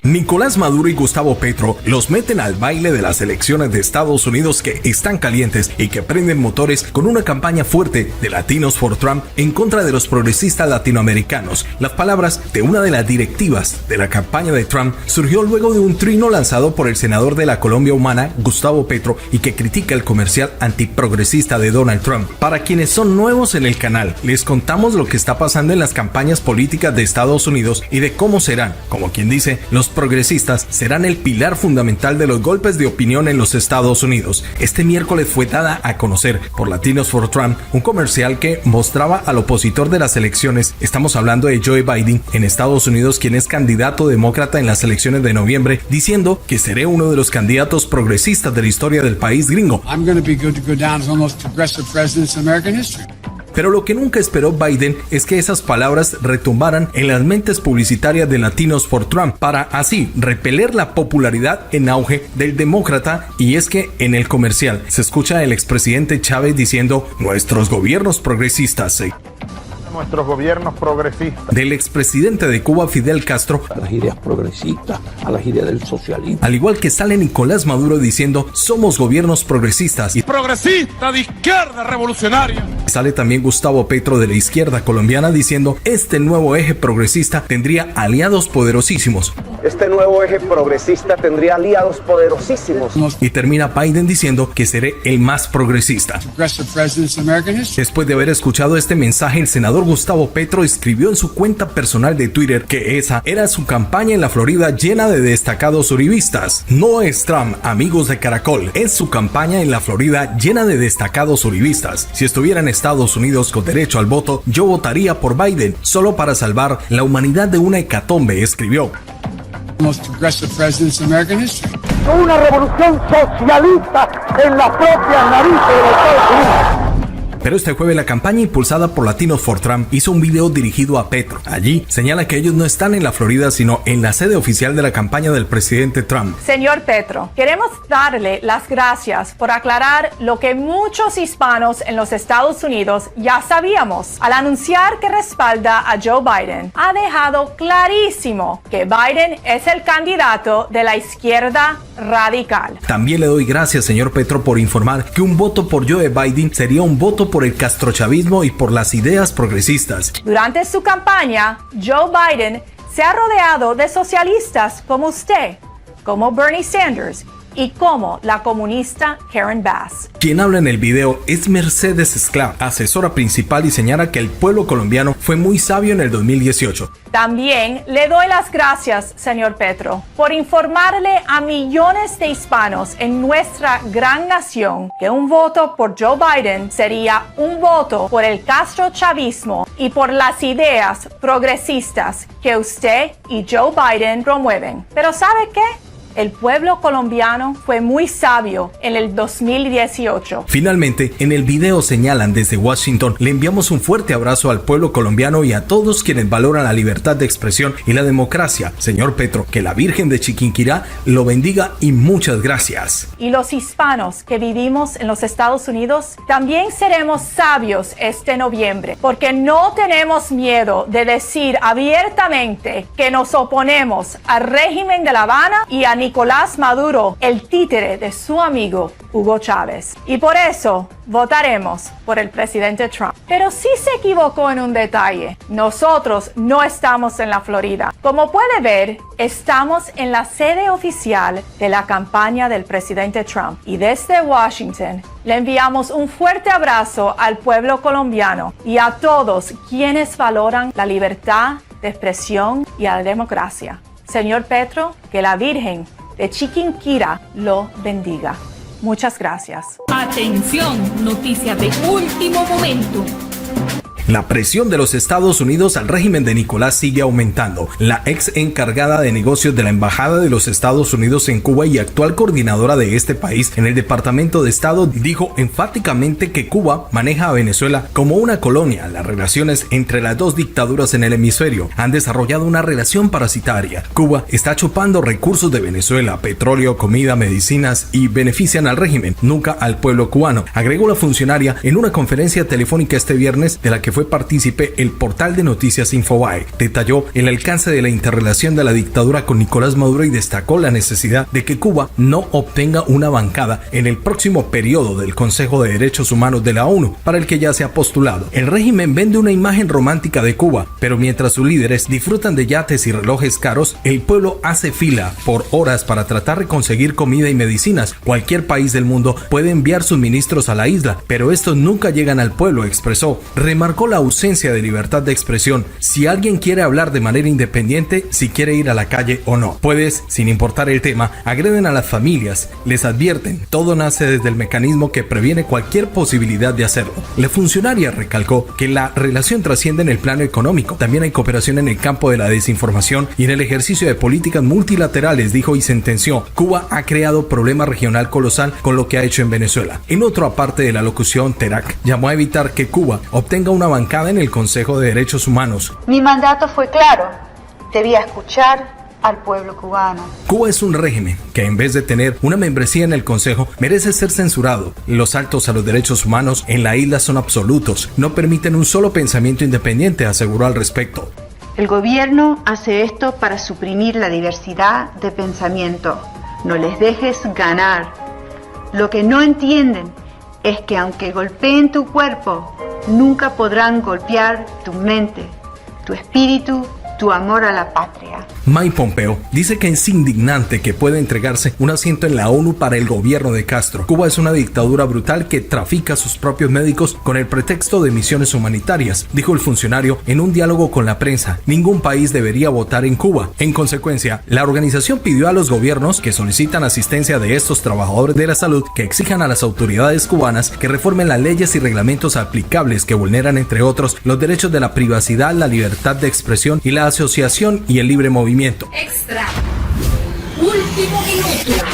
Nicolás Maduro y Gustavo Petro los meten al baile de las elecciones de Estados Unidos que están calientes y que prenden motores con una campaña fuerte de Latinos for Trump en contra de los progresistas latinoamericanos. Las palabras de una de las directivas de la campaña de Trump surgió luego de un trino lanzado por el senador de la Colombia Humana, Gustavo Petro, y que critica el comercial antiprogresista de Donald Trump. Para quienes son nuevos en el canal, les contamos lo que está pasando en las campañas políticas de Estados Unidos y de cómo serán, como quien dice, los progresistas serán el pilar fundamental de los golpes de opinión en los Estados Unidos. Este miércoles fue dada a conocer por Latinos for Trump un comercial que mostraba al opositor de las elecciones. Estamos hablando de Joe Biden en Estados Unidos, quien es candidato demócrata en las elecciones de noviembre, diciendo que seré uno de los candidatos progresistas de la historia del país gringo. I'm going to be good to go down as one of the most progressive presidents in American history. Pero lo que nunca esperó Biden es que esas palabras retumbaran en las mentes publicitarias de Latinos for Trump para así repeler la popularidad en auge del demócrata. Y es que en el comercial se escucha al expresidente Chávez diciendo nuestros gobiernos progresistas. Nuestros gobiernos progresistas. Del expresidente de Cuba, Fidel Castro, a las ideas progresistas, a las ideas del socialismo. Al igual que sale Nicolás Maduro diciendo somos gobiernos progresistas. Y progresista de izquierda revolucionaria. Sale también Gustavo Petro de la izquierda colombiana diciendo este nuevo eje progresista tendría aliados poderosísimos. Este nuevo eje progresista tendría aliados poderosísimos. Y termina Biden diciendo que seré el más progresista. Después de haber escuchado este mensaje, el senador Gustavo Petro escribió en su cuenta personal de Twitter que esa era su campaña en la Florida llena de destacados uribistas. No es Trump, amigos de Caracol, es su campaña en la Florida llena de destacados uribistas. Si estuviera en Estados Unidos con derecho al voto, yo votaría por Biden, solo para salvar la humanidad de una hecatombe, escribió. Una revolución socialista en las propias narices de los Estados Unidos. Pero este jueves la campaña impulsada por Latinos for Trump hizo un video dirigido a Petro. Allí señala que ellos no están en la Florida, sino en la sede oficial de la campaña del presidente Trump. Señor Petro, queremos darle las gracias por aclarar lo que muchos hispanos en los Estados Unidos ya sabíamos. Al anunciar que respalda a Joe Biden, ha dejado clarísimo que Biden es el candidato de la izquierda radical. También le doy gracias, señor Petro, por informar que un voto por Joe Biden sería un voto por el castrochavismo y por las ideas progresistas. Durante su campaña, Joe Biden se ha rodeado de socialistas como usted, como Bernie Sanders y como la comunista Karen Bass. Quien habla en el video es Mercedes Esclá, asesora principal, y señala que el pueblo colombiano fue muy sabio en el 2018. También le doy las gracias, señor Petro, por informarle a millones de hispanos en nuestra gran nación que un voto por Joe Biden sería un voto por el castrochavismo y por las ideas progresistas que usted y Joe Biden promueven. Pero ¿sabe qué? El pueblo colombiano fue muy sabio en el 2018. Finalmente, en el video señalan desde Washington, le enviamos un fuerte abrazo al pueblo colombiano y a todos quienes valoran la libertad de expresión y la democracia. Señor Petro, que la Virgen de Chiquinquirá lo bendiga y muchas gracias. Y los hispanos que vivimos en los Estados Unidos también seremos sabios este noviembre, porque no tenemos miedo de decir abiertamente que nos oponemos al régimen de La Habana y a Nicolás Maduro, el títere de su amigo Hugo Chávez. Y por eso votaremos por el presidente Trump. Pero sí se equivocó en un detalle. Nosotros no estamos en la Florida. Como puede ver, estamos en la sede oficial de la campaña del presidente Trump. Y desde Washington le enviamos un fuerte abrazo al pueblo colombiano y a todos quienes valoran la libertad de expresión y a la democracia. Señor Petro, que la Virgen de Chiquinquirá lo bendiga. Muchas gracias. Atención, noticias de último momento. La presión de los Estados Unidos al régimen de Nicolás sigue aumentando. La ex encargada de negocios de la Embajada de los Estados Unidos en Cuba y actual coordinadora de este país en el Departamento de Estado dijo enfáticamente que Cuba maneja a Venezuela como una colonia. Las relaciones entre las dos dictaduras en el hemisferio han desarrollado una relación parasitaria. Cuba está chupando recursos de Venezuela, petróleo, comida, medicinas y benefician al régimen, nunca al pueblo cubano, agregó la funcionaria en una conferencia telefónica este viernes de la que fue partícipe el portal de noticias Infobae. Detalló el alcance de la interrelación de la dictadura con Nicolás Maduro y destacó la necesidad de que Cuba no obtenga una bancada en el próximo periodo del Consejo de Derechos Humanos de la ONU, para el que ya se ha postulado. El régimen vende una imagen romántica de Cuba, pero mientras sus líderes disfrutan de yates y relojes caros, el pueblo hace fila por horas para tratar de conseguir comida y medicinas. Cualquier país del mundo puede enviar suministros a la isla, pero estos nunca llegan al pueblo, expresó. Remarcó la ausencia de libertad de expresión. Si alguien quiere hablar de manera independiente, si quiere ir a la calle o no. Pues, sin importar el tema, agreden a las familias, les advierten. Todo nace desde el mecanismo que previene cualquier posibilidad de hacerlo. La funcionaria recalcó que la relación trasciende en el plano económico. También hay cooperación en el campo de la desinformación y en el ejercicio de políticas multilaterales, dijo y sentenció. Cuba ha creado problema regional colosal con lo que ha hecho en Venezuela. En otra aparte de la locución, Terak llamó a evitar que Cuba obtenga una bancada en el Consejo de Derechos Humanos. Mi mandato fue claro, debía escuchar al pueblo cubano. Cuba es un régimen que en vez de tener una membresía en el Consejo merece ser censurado. Los saltos a los derechos humanos en la isla son absolutos, no permiten un solo pensamiento independiente, aseguró al respecto. El gobierno hace esto para suprimir la diversidad de pensamiento. No les dejes ganar. Lo que no entienden es que aunque golpeen tu cuerpo, nunca podrán golpear tu mente, tu espíritu, tu amor a la patria. Mike Pompeo dice que es indignante que pueda entregarse un asiento en la ONU para el gobierno de Castro. Cuba es una dictadura brutal que trafica a sus propios médicos con el pretexto de misiones humanitarias, dijo el funcionario en un diálogo con la prensa. Ningún país debería votar en Cuba. En consecuencia, la organización pidió a los gobiernos que solicitan asistencia de estos trabajadores de la salud que exijan a las autoridades cubanas que reformen las leyes y reglamentos aplicables que vulneran, entre otros, los derechos de la privacidad, la libertad de expresión y la asociación y el libre movimiento. Extra. Último minuto.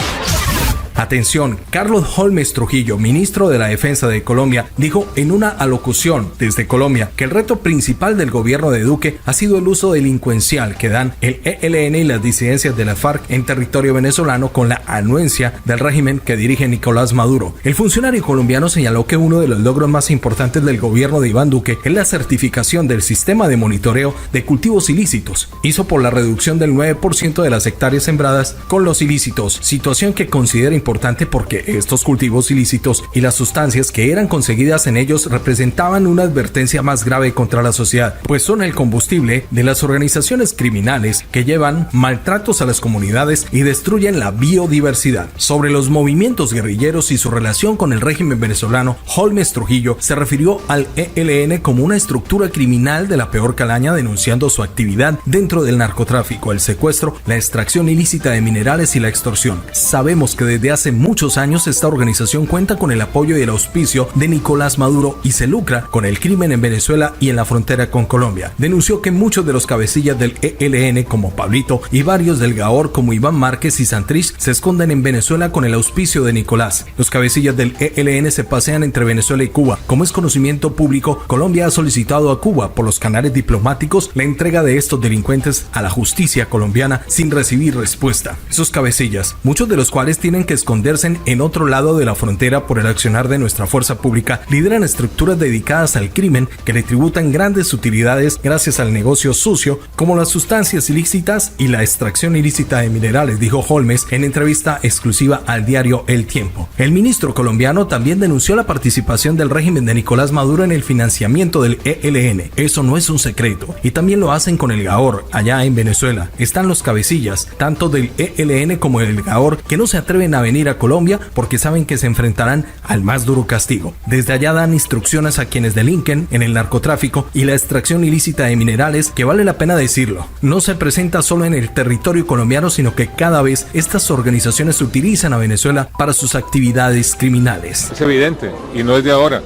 Atención, Carlos Holmes Trujillo, ministro de la Defensa de Colombia, dijo en una alocución desde Colombia que el reto principal del gobierno de Duque ha sido el uso delincuencial que dan el ELN y las disidencias de la FARC en territorio venezolano con la anuencia del régimen que dirige Nicolás Maduro. El funcionario colombiano señaló que uno de los logros más importantes del gobierno de Iván Duque es la certificación del sistema de monitoreo de cultivos ilícitos. Hizo por la reducción del 9% de las hectáreas sembradas con los ilícitos, situación que considera importante porque estos cultivos ilícitos y las sustancias que eran conseguidas en ellos representaban una advertencia más grave contra la sociedad, pues son el combustible de las organizaciones criminales que llevan maltratos a las comunidades y destruyen la biodiversidad. Sobre los movimientos guerrilleros y su relación con el régimen venezolano, Holmes Trujillo se refirió al ELN como una estructura criminal de la peor calaña, denunciando su actividad dentro del narcotráfico, el secuestro, la extracción ilícita de minerales y la extorsión. Sabemos que desde hace hace muchos años esta organización cuenta con el apoyo y el auspicio de Nicolás Maduro y se lucra con el crimen en Venezuela y en la frontera con Colombia. Denunció que muchos de los cabecillas del ELN como Pablito y varios del GAOR como Iván Márquez y Santrich se esconden en Venezuela con el auspicio de Nicolás. Los cabecillas del ELN se pasean entre Venezuela y Cuba. Como es conocimiento público, Colombia ha solicitado a Cuba por los canales diplomáticos la entrega de estos delincuentes a la justicia colombiana sin recibir respuesta. Esos cabecillas, muchos de los cuales tienen que esconderse en otro lado de la frontera por el accionar de nuestra fuerza pública, lideran estructuras dedicadas al crimen que le tributan grandes utilidades gracias al negocio sucio como las sustancias ilícitas y la extracción ilícita de minerales, dijo Holmes en entrevista exclusiva al diario El Tiempo. El ministro colombiano también denunció la participación del régimen de Nicolás Maduro en el financiamiento del ELN. Eso no es un secreto y también lo hacen con el GAOR allá en Venezuela. Están los cabecillas tanto del ELN como del GAOR que no se atreven a venir a Colombia porque saben que se enfrentarán al más duro castigo. Desde allá dan instrucciones a quienes delinquen en el narcotráfico y la extracción ilícita de minerales, que vale la pena decirlo, no se presenta solo en el territorio colombiano, sino que cada vez estas organizaciones utilizan a Venezuela para sus actividades criminales. Es evidente y no es de ahora.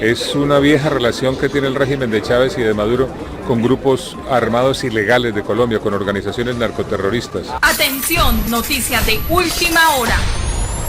Es una vieja relación que tiene el régimen de Chávez y de Maduro con grupos armados ilegales de Colombia, con organizaciones narcoterroristas. Atención, noticia de última hora.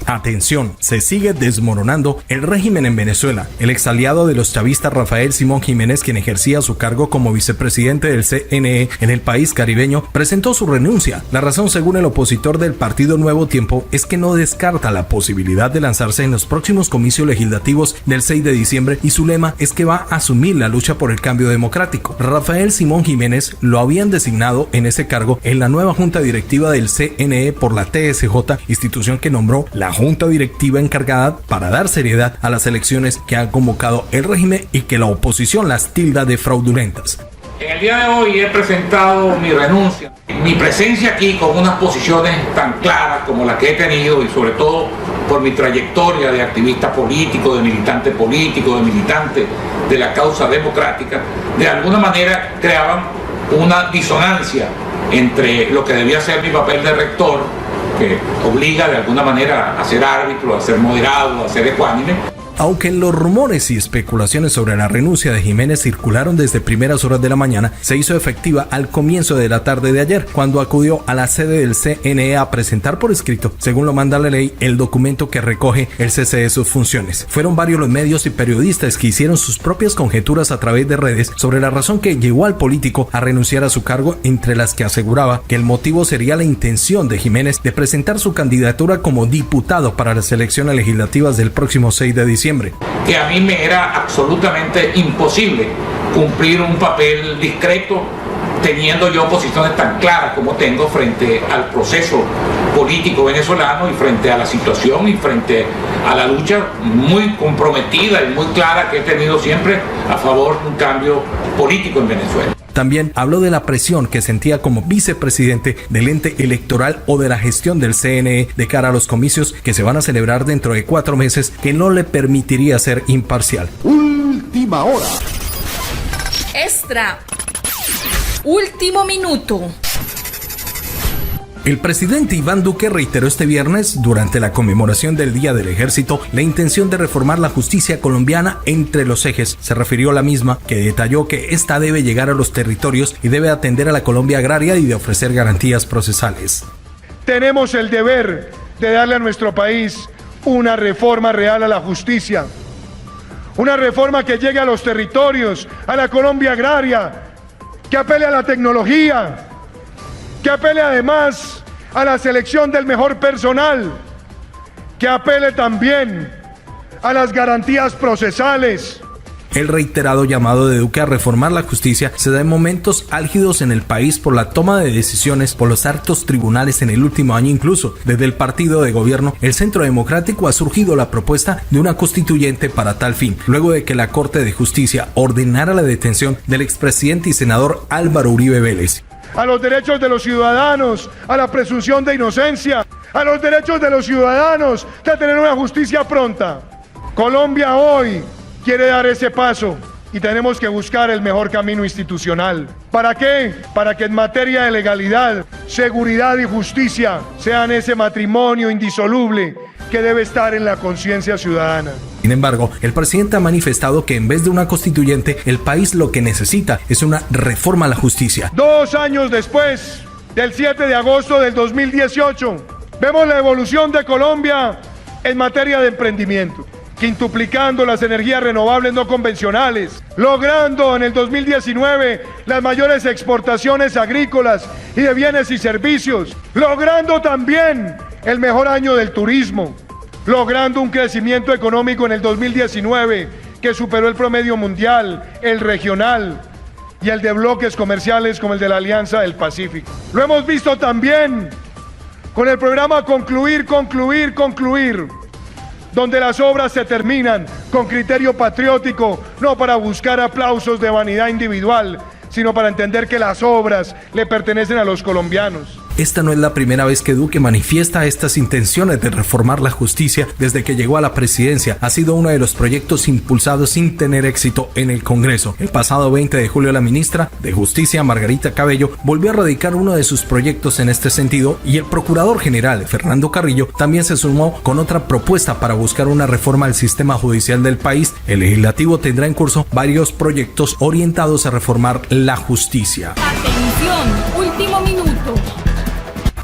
Atención, se sigue desmoronando el régimen en Venezuela. El exaliado de los chavistas Rafael Simón Jiménez, quien ejercía su cargo como vicepresidente del CNE en el país caribeño, presentó su renuncia. La razón, según el opositor del partido Nuevo Tiempo, es que no descarta la posibilidad de lanzarse en los próximos comicios legislativos del 6 de diciembre y su lema es que va a asumir la lucha por el cambio democrático. Rafael Simón Jiménez lo habían designado en ese cargo en la nueva junta directiva del CNE por la TSJ, institución que nombró la junta directiva encargada para dar seriedad a las elecciones que ha convocado el régimen y que la oposición las tilda de fraudulentas. En el día de hoy he presentado mi renuncia. Mi presencia aquí con unas posiciones tan claras como la que he tenido y sobre todo por mi trayectoria de activista político, de militante de la causa democrática, de alguna manera creaban una disonancia entre lo que debía ser mi papel de rector, que obliga de alguna manera a ser árbitro, a ser moderado, a ser ecuánime. Aunque los rumores y especulaciones sobre la renuncia de Jiménez circularon desde primeras horas de la mañana, se hizo efectiva al comienzo de la tarde de ayer, cuando acudió a la sede del CNE a presentar por escrito, según lo manda la ley, el documento que recoge el cese de sus funciones. Fueron varios los medios y periodistas que hicieron sus propias conjeturas a través de redes sobre la razón que llevó al político a renunciar a su cargo, entre las que aseguraba que el motivo sería la intención de Jiménez de presentar su candidatura como diputado para las elecciones legislativas del próximo 6 de diciembre. Que a mí me era absolutamente imposible cumplir un papel discreto teniendo yo posiciones tan claras como tengo frente al proceso político venezolano y frente a la situación y frente a la lucha muy comprometida y muy clara que he tenido siempre a favor de un cambio político en Venezuela. También habló de la presión que sentía como vicepresidente del ente electoral o de la gestión del CNE de cara a los comicios que se van a celebrar dentro de 4 meses, que no le permitiría ser imparcial. Última hora. Extra. Último minuto. El presidente Iván Duque reiteró este viernes, durante la conmemoración del Día del Ejército, la intención de reformar la justicia colombiana entre los ejes. Se refirió a la misma, que detalló que esta debe llegar a los territorios y debe atender a la Colombia agraria y de ofrecer garantías procesales. Tenemos el deber de darle a nuestro país una reforma real a la justicia. Una reforma que llegue a los territorios, a la Colombia agraria, que apele a la tecnología, que apele además a la selección del mejor personal, que apele también a las garantías procesales. El reiterado llamado de Duque a reformar la justicia se da en momentos álgidos en el país por la toma de decisiones por los altos tribunales en el último año. Incluso desde el partido de gobierno, el Centro Democrático, ha surgido la propuesta de una constituyente para tal fin, luego de que la Corte de Justicia ordenara la detención del expresidente y senador Álvaro Uribe Vélez. A los derechos de los ciudadanos, a la presunción de inocencia, a los derechos de los ciudadanos de tener una justicia pronta. Colombia hoy quiere dar ese paso y tenemos que buscar el mejor camino institucional. ¿Para qué? Para que en materia de legalidad, seguridad y justicia sean ese matrimonio indisoluble que debe estar en la conciencia ciudadana. Sin embargo, el presidente ha manifestado que en vez de una constituyente, el país lo que necesita es una reforma a la justicia. 2 años después del 7 de agosto del 2018, vemos la evolución de Colombia en materia de emprendimiento, quintuplicando las energías renovables no convencionales, logrando en el 2019 las mayores exportaciones agrícolas y de bienes y servicios, logrando también el mejor año del turismo, logrando un crecimiento económico en el 2019 que superó el promedio mundial, el regional y el de bloques comerciales como el de la Alianza del Pacífico. Lo hemos visto también con el programa Concluir, donde las obras se terminan con criterio patriótico, no para buscar aplausos de vanidad individual, sino para entender que las obras le pertenecen a los colombianos. Esta no es la primera vez que Duque manifiesta estas intenciones de reformar la justicia desde que llegó a la presidencia. Ha sido uno de los proyectos impulsados sin tener éxito en el Congreso. El pasado 20 de julio la ministra de Justicia, Margarita Cabello, volvió a radicar uno de sus proyectos en este sentido y el procurador general, Fernando Carrillo, también se sumó con otra propuesta para buscar una reforma al sistema judicial del país. El legislativo tendrá en curso varios proyectos orientados a reformar la justicia. Atención, último minuto.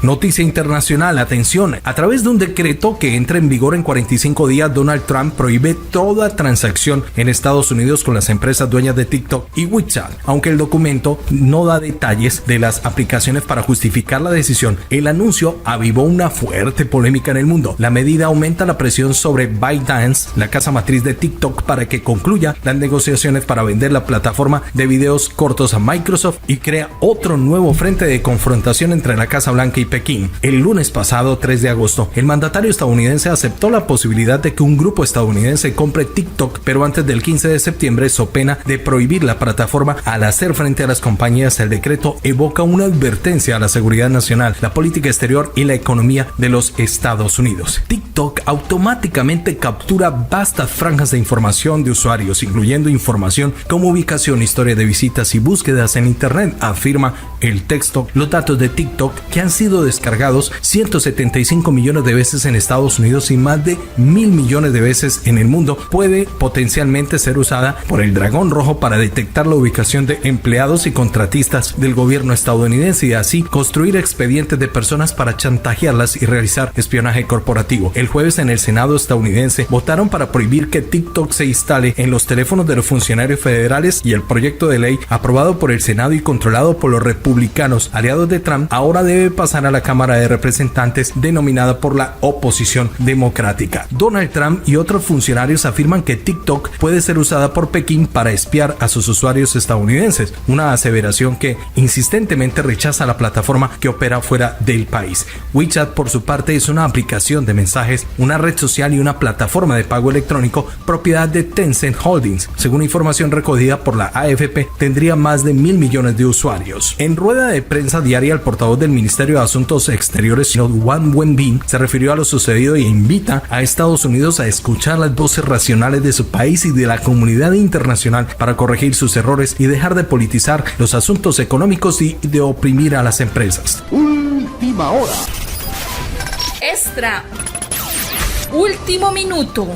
Noticia internacional, atención, a través de un decreto que entra en vigor en 45 días, Donald Trump prohíbe toda transacción en Estados Unidos con las empresas dueñas de TikTok y WeChat. Aunque el documento no da detalles de las aplicaciones para justificar la decisión, el anuncio avivó una fuerte polémica en el mundo. La medida aumenta la presión sobre ByteDance, la casa matriz de TikTok, para que concluya las negociaciones para vender la plataforma de videos cortos a Microsoft y crea otro nuevo frente de confrontación entre la Casa Blanca y Pekín. El lunes pasado, 3 de agosto, el mandatario estadounidense aceptó la posibilidad de que un grupo estadounidense compre TikTok, pero antes del 15 de septiembre, so pena de prohibir la plataforma al hacer frente a las compañías. El decreto evoca una advertencia a la seguridad nacional, la política exterior y la economía de los Estados Unidos. TikTok automáticamente captura vastas franjas de información de usuarios, incluyendo información como ubicación, historia de visitas y búsquedas en Internet, afirma el texto. Los datos de TikTok, que han sido descargados 175 millones de veces en Estados Unidos y más de 1.000 millones de veces en el mundo, puede potencialmente ser usada por el Dragón Rojo para detectar la ubicación de empleados y contratistas del gobierno estadounidense y así construir expedientes de personas para chantajearlas y realizar espionaje corporativo. El jueves en el Senado estadounidense votaron para prohibir que TikTok se instale en los teléfonos de los funcionarios federales y el proyecto de ley aprobado por el Senado y controlado por los republicanos aliados de Trump ahora debe pasar a la Cámara de Representantes, denominada por la oposición democrática. Donald Trump y otros funcionarios afirman que TikTok puede ser usada por Pekín para espiar a sus usuarios estadounidenses, una aseveración que insistentemente rechaza la plataforma que opera fuera del país. WeChat, por su parte, es una aplicación de mensajes, una red social y una plataforma de pago electrónico propiedad de Tencent Holdings. Según información recogida por la AFP, tendría más de 1.000 millones de usuarios. En rueda de prensa diaria, el portavoz del Ministerio de Asuntos Exteriores, Wang Wenbin, se refirió a lo sucedido e invita a Estados Unidos a escuchar las voces racionales de su país y de la comunidad internacional para corregir sus errores y dejar de politizar los asuntos económicos y de oprimir a las empresas. Última hora. Extra. Último minuto.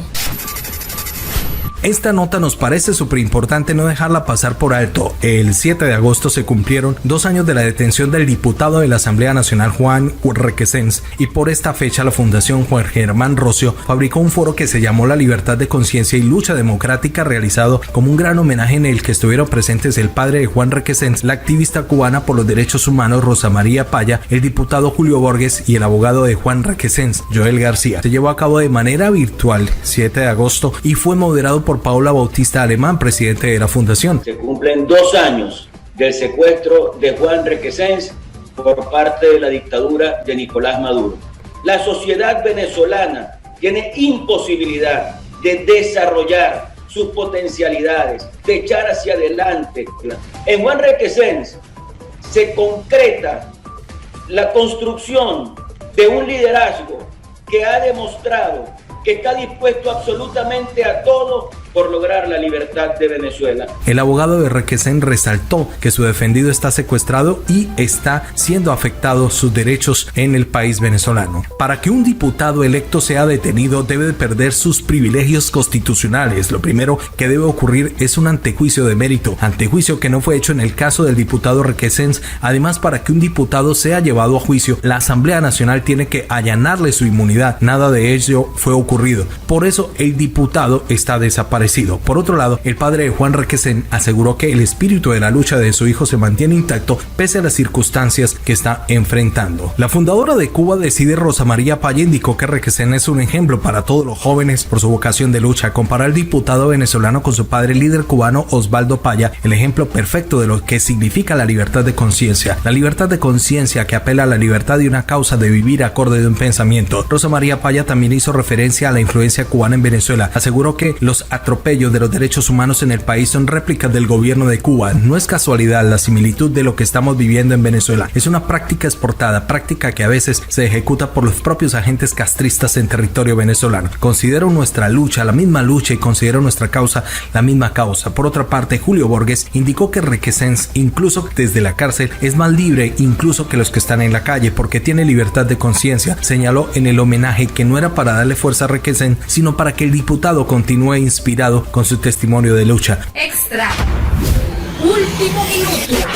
Esta nota nos parece súper importante no dejarla pasar por alto. El 7 de agosto se cumplieron 2 años de la detención del diputado de la Asamblea Nacional Juan Requesens y por esta fecha la Fundación Juan Germán Rocio fabricó un foro que se llamó La Libertad de Conciencia y Lucha Democrática, realizado como un gran homenaje en el que estuvieron presentes el padre de Juan Requesens, la activista cubana por los derechos humanos Rosa María Paya, el diputado Julio Borges y el abogado de Juan Requesens, Joel García. Se llevó a cabo de manera virtual 7 de agosto y fue moderado por Paula Bautista Alemán, presidente de la fundación. Se cumplen 2 años del secuestro de Juan Requesens por parte de la dictadura de Nicolás Maduro. La sociedad venezolana tiene imposibilidad de desarrollar sus potencialidades, de echar hacia adelante. En Juan Requesens se concreta la construcción de un liderazgo que ha demostrado que está dispuesto absolutamente a todo por lograr la libertad de Venezuela. El abogado de Requesens resaltó que su defendido está secuestrado y está siendo afectados sus derechos en el país venezolano. Para que un diputado electo sea detenido, debe de perder sus privilegios constitucionales. Lo primero que debe ocurrir es un antejuicio de mérito, antejuicio que no fue hecho en el caso del diputado Requesens. Además, para que un diputado sea llevado a juicio, la Asamblea Nacional tiene que allanarle su inmunidad. Nada de ello fue ocurrido. Por eso el diputado está desaparecido. Por otro lado, el padre de Juan Requesens aseguró que el espíritu de la lucha de su hijo se mantiene intacto pese a las circunstancias que está enfrentando. La fundadora de Cuba Decide, Rosa María Paya, indicó que Requesens es un ejemplo para todos los jóvenes por su vocación de lucha. Comparó al diputado venezolano con su padre, líder cubano Osvaldo Paya, el ejemplo perfecto de lo que significa la libertad de conciencia. La libertad de conciencia que apela a la libertad de una causa de vivir acorde de un pensamiento. Rosa María Paya también hizo referencia a la influencia cubana en Venezuela. Aseguró que los atropellos de los derechos humanos en el país son réplicas del gobierno de Cuba. No es casualidad la similitud de lo que estamos viviendo en Venezuela. Es una práctica exportada, práctica que a veces se ejecuta por los propios agentes castristas en territorio venezolano. Considero nuestra lucha la misma lucha y considero nuestra causa la misma causa. Por otra parte, Julio Borges indicó que Requesens, incluso desde la cárcel, es más libre incluso que los que están en la calle porque tiene libertad de conciencia. Señaló en el homenaje que no era para darle fuerza a Requesens, sino para que el diputado continúe inspirado con su testimonio de lucha. Extra. Último minuto.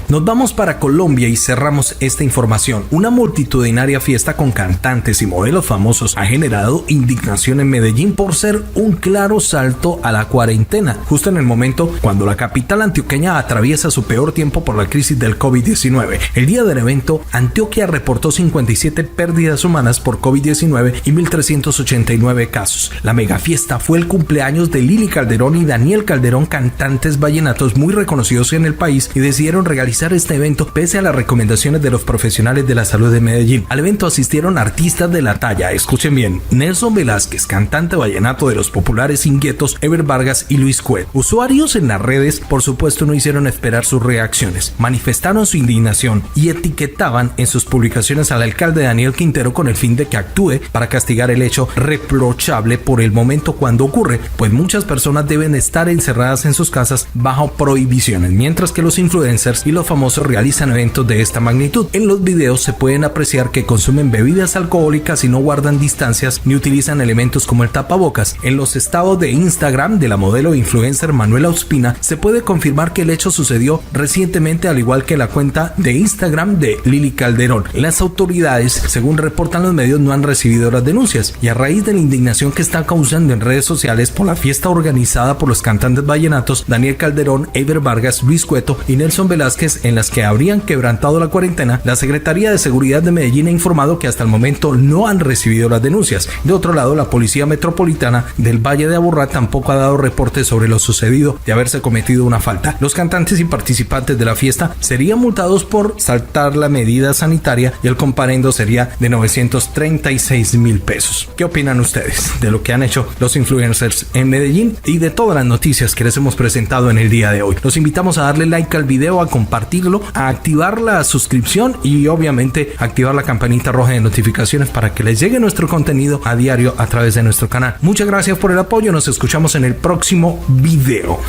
Nos vamos para Colombia y cerramos esta información. Una multitudinaria fiesta con cantantes y modelos famosos ha generado indignación en Medellín por ser un claro salto a la cuarentena, justo en el momento cuando la capital antioqueña atraviesa su peor tiempo por la crisis del COVID-19. El día del evento, Antioquia reportó 57 pérdidas humanas por COVID-19 y 1.389 casos. La megafiesta fue el cumpleaños de Lili Calderón y Daniel Calderón, cantantes vallenatos muy reconocidos en el país, y decidieron realizar este evento pese a las recomendaciones de los profesionales de la salud de Medellín. Al evento asistieron artistas de la talla, escuchen bien, Nelson Velázquez, cantante vallenato de los populares inquietos Ever Vargas y Luis Cuet. Usuarios en las redes, por supuesto, no hicieron esperar sus reacciones. Manifestaron su indignación y etiquetaban en sus publicaciones al alcalde Daniel Quintero con el fin de que actúe para castigar el hecho reprochable por el momento cuando ocurre, pues muchas personas deben estar encerradas en sus casas bajo prohibiciones, mientras que los influencers y los famosos realizan eventos de esta magnitud. En los videos se pueden apreciar que consumen bebidas alcohólicas y no guardan distancias ni utilizan elementos como el tapabocas. En los estados de Instagram de la modelo e influencer Manuela Ospina se puede confirmar que el hecho sucedió recientemente, al igual que la cuenta de Instagram de Lili Calderón. Las autoridades, según reportan los medios, no han recibido las denuncias, y a raíz de la indignación que están causando en redes sociales por la fiesta organizada por los cantantes vallenatos Daniel Calderón, Ever Vargas, Luis Cueto y Nelson Velázquez, en las que habrían quebrantado la cuarentena, la Secretaría de Seguridad de Medellín ha informado que hasta el momento no han recibido las denuncias. De otro lado, la Policía Metropolitana del Valle de Aburrá tampoco ha dado reportes sobre lo sucedido de haberse cometido una falta. Los cantantes y participantes de la fiesta serían multados por saltar la medida sanitaria y el comparendo sería de 936,000 pesos. ¿Qué opinan ustedes de lo que han hecho los influencers en Medellín y de todas las noticias que les hemos presentado en el día de hoy? Los invitamos a darle like al video, a compartirlo, a activar la suscripción y obviamente activar la campanita roja de notificaciones para que les llegue nuestro contenido a diario a través de nuestro canal. Muchas gracias por el apoyo, nos escuchamos en el próximo video.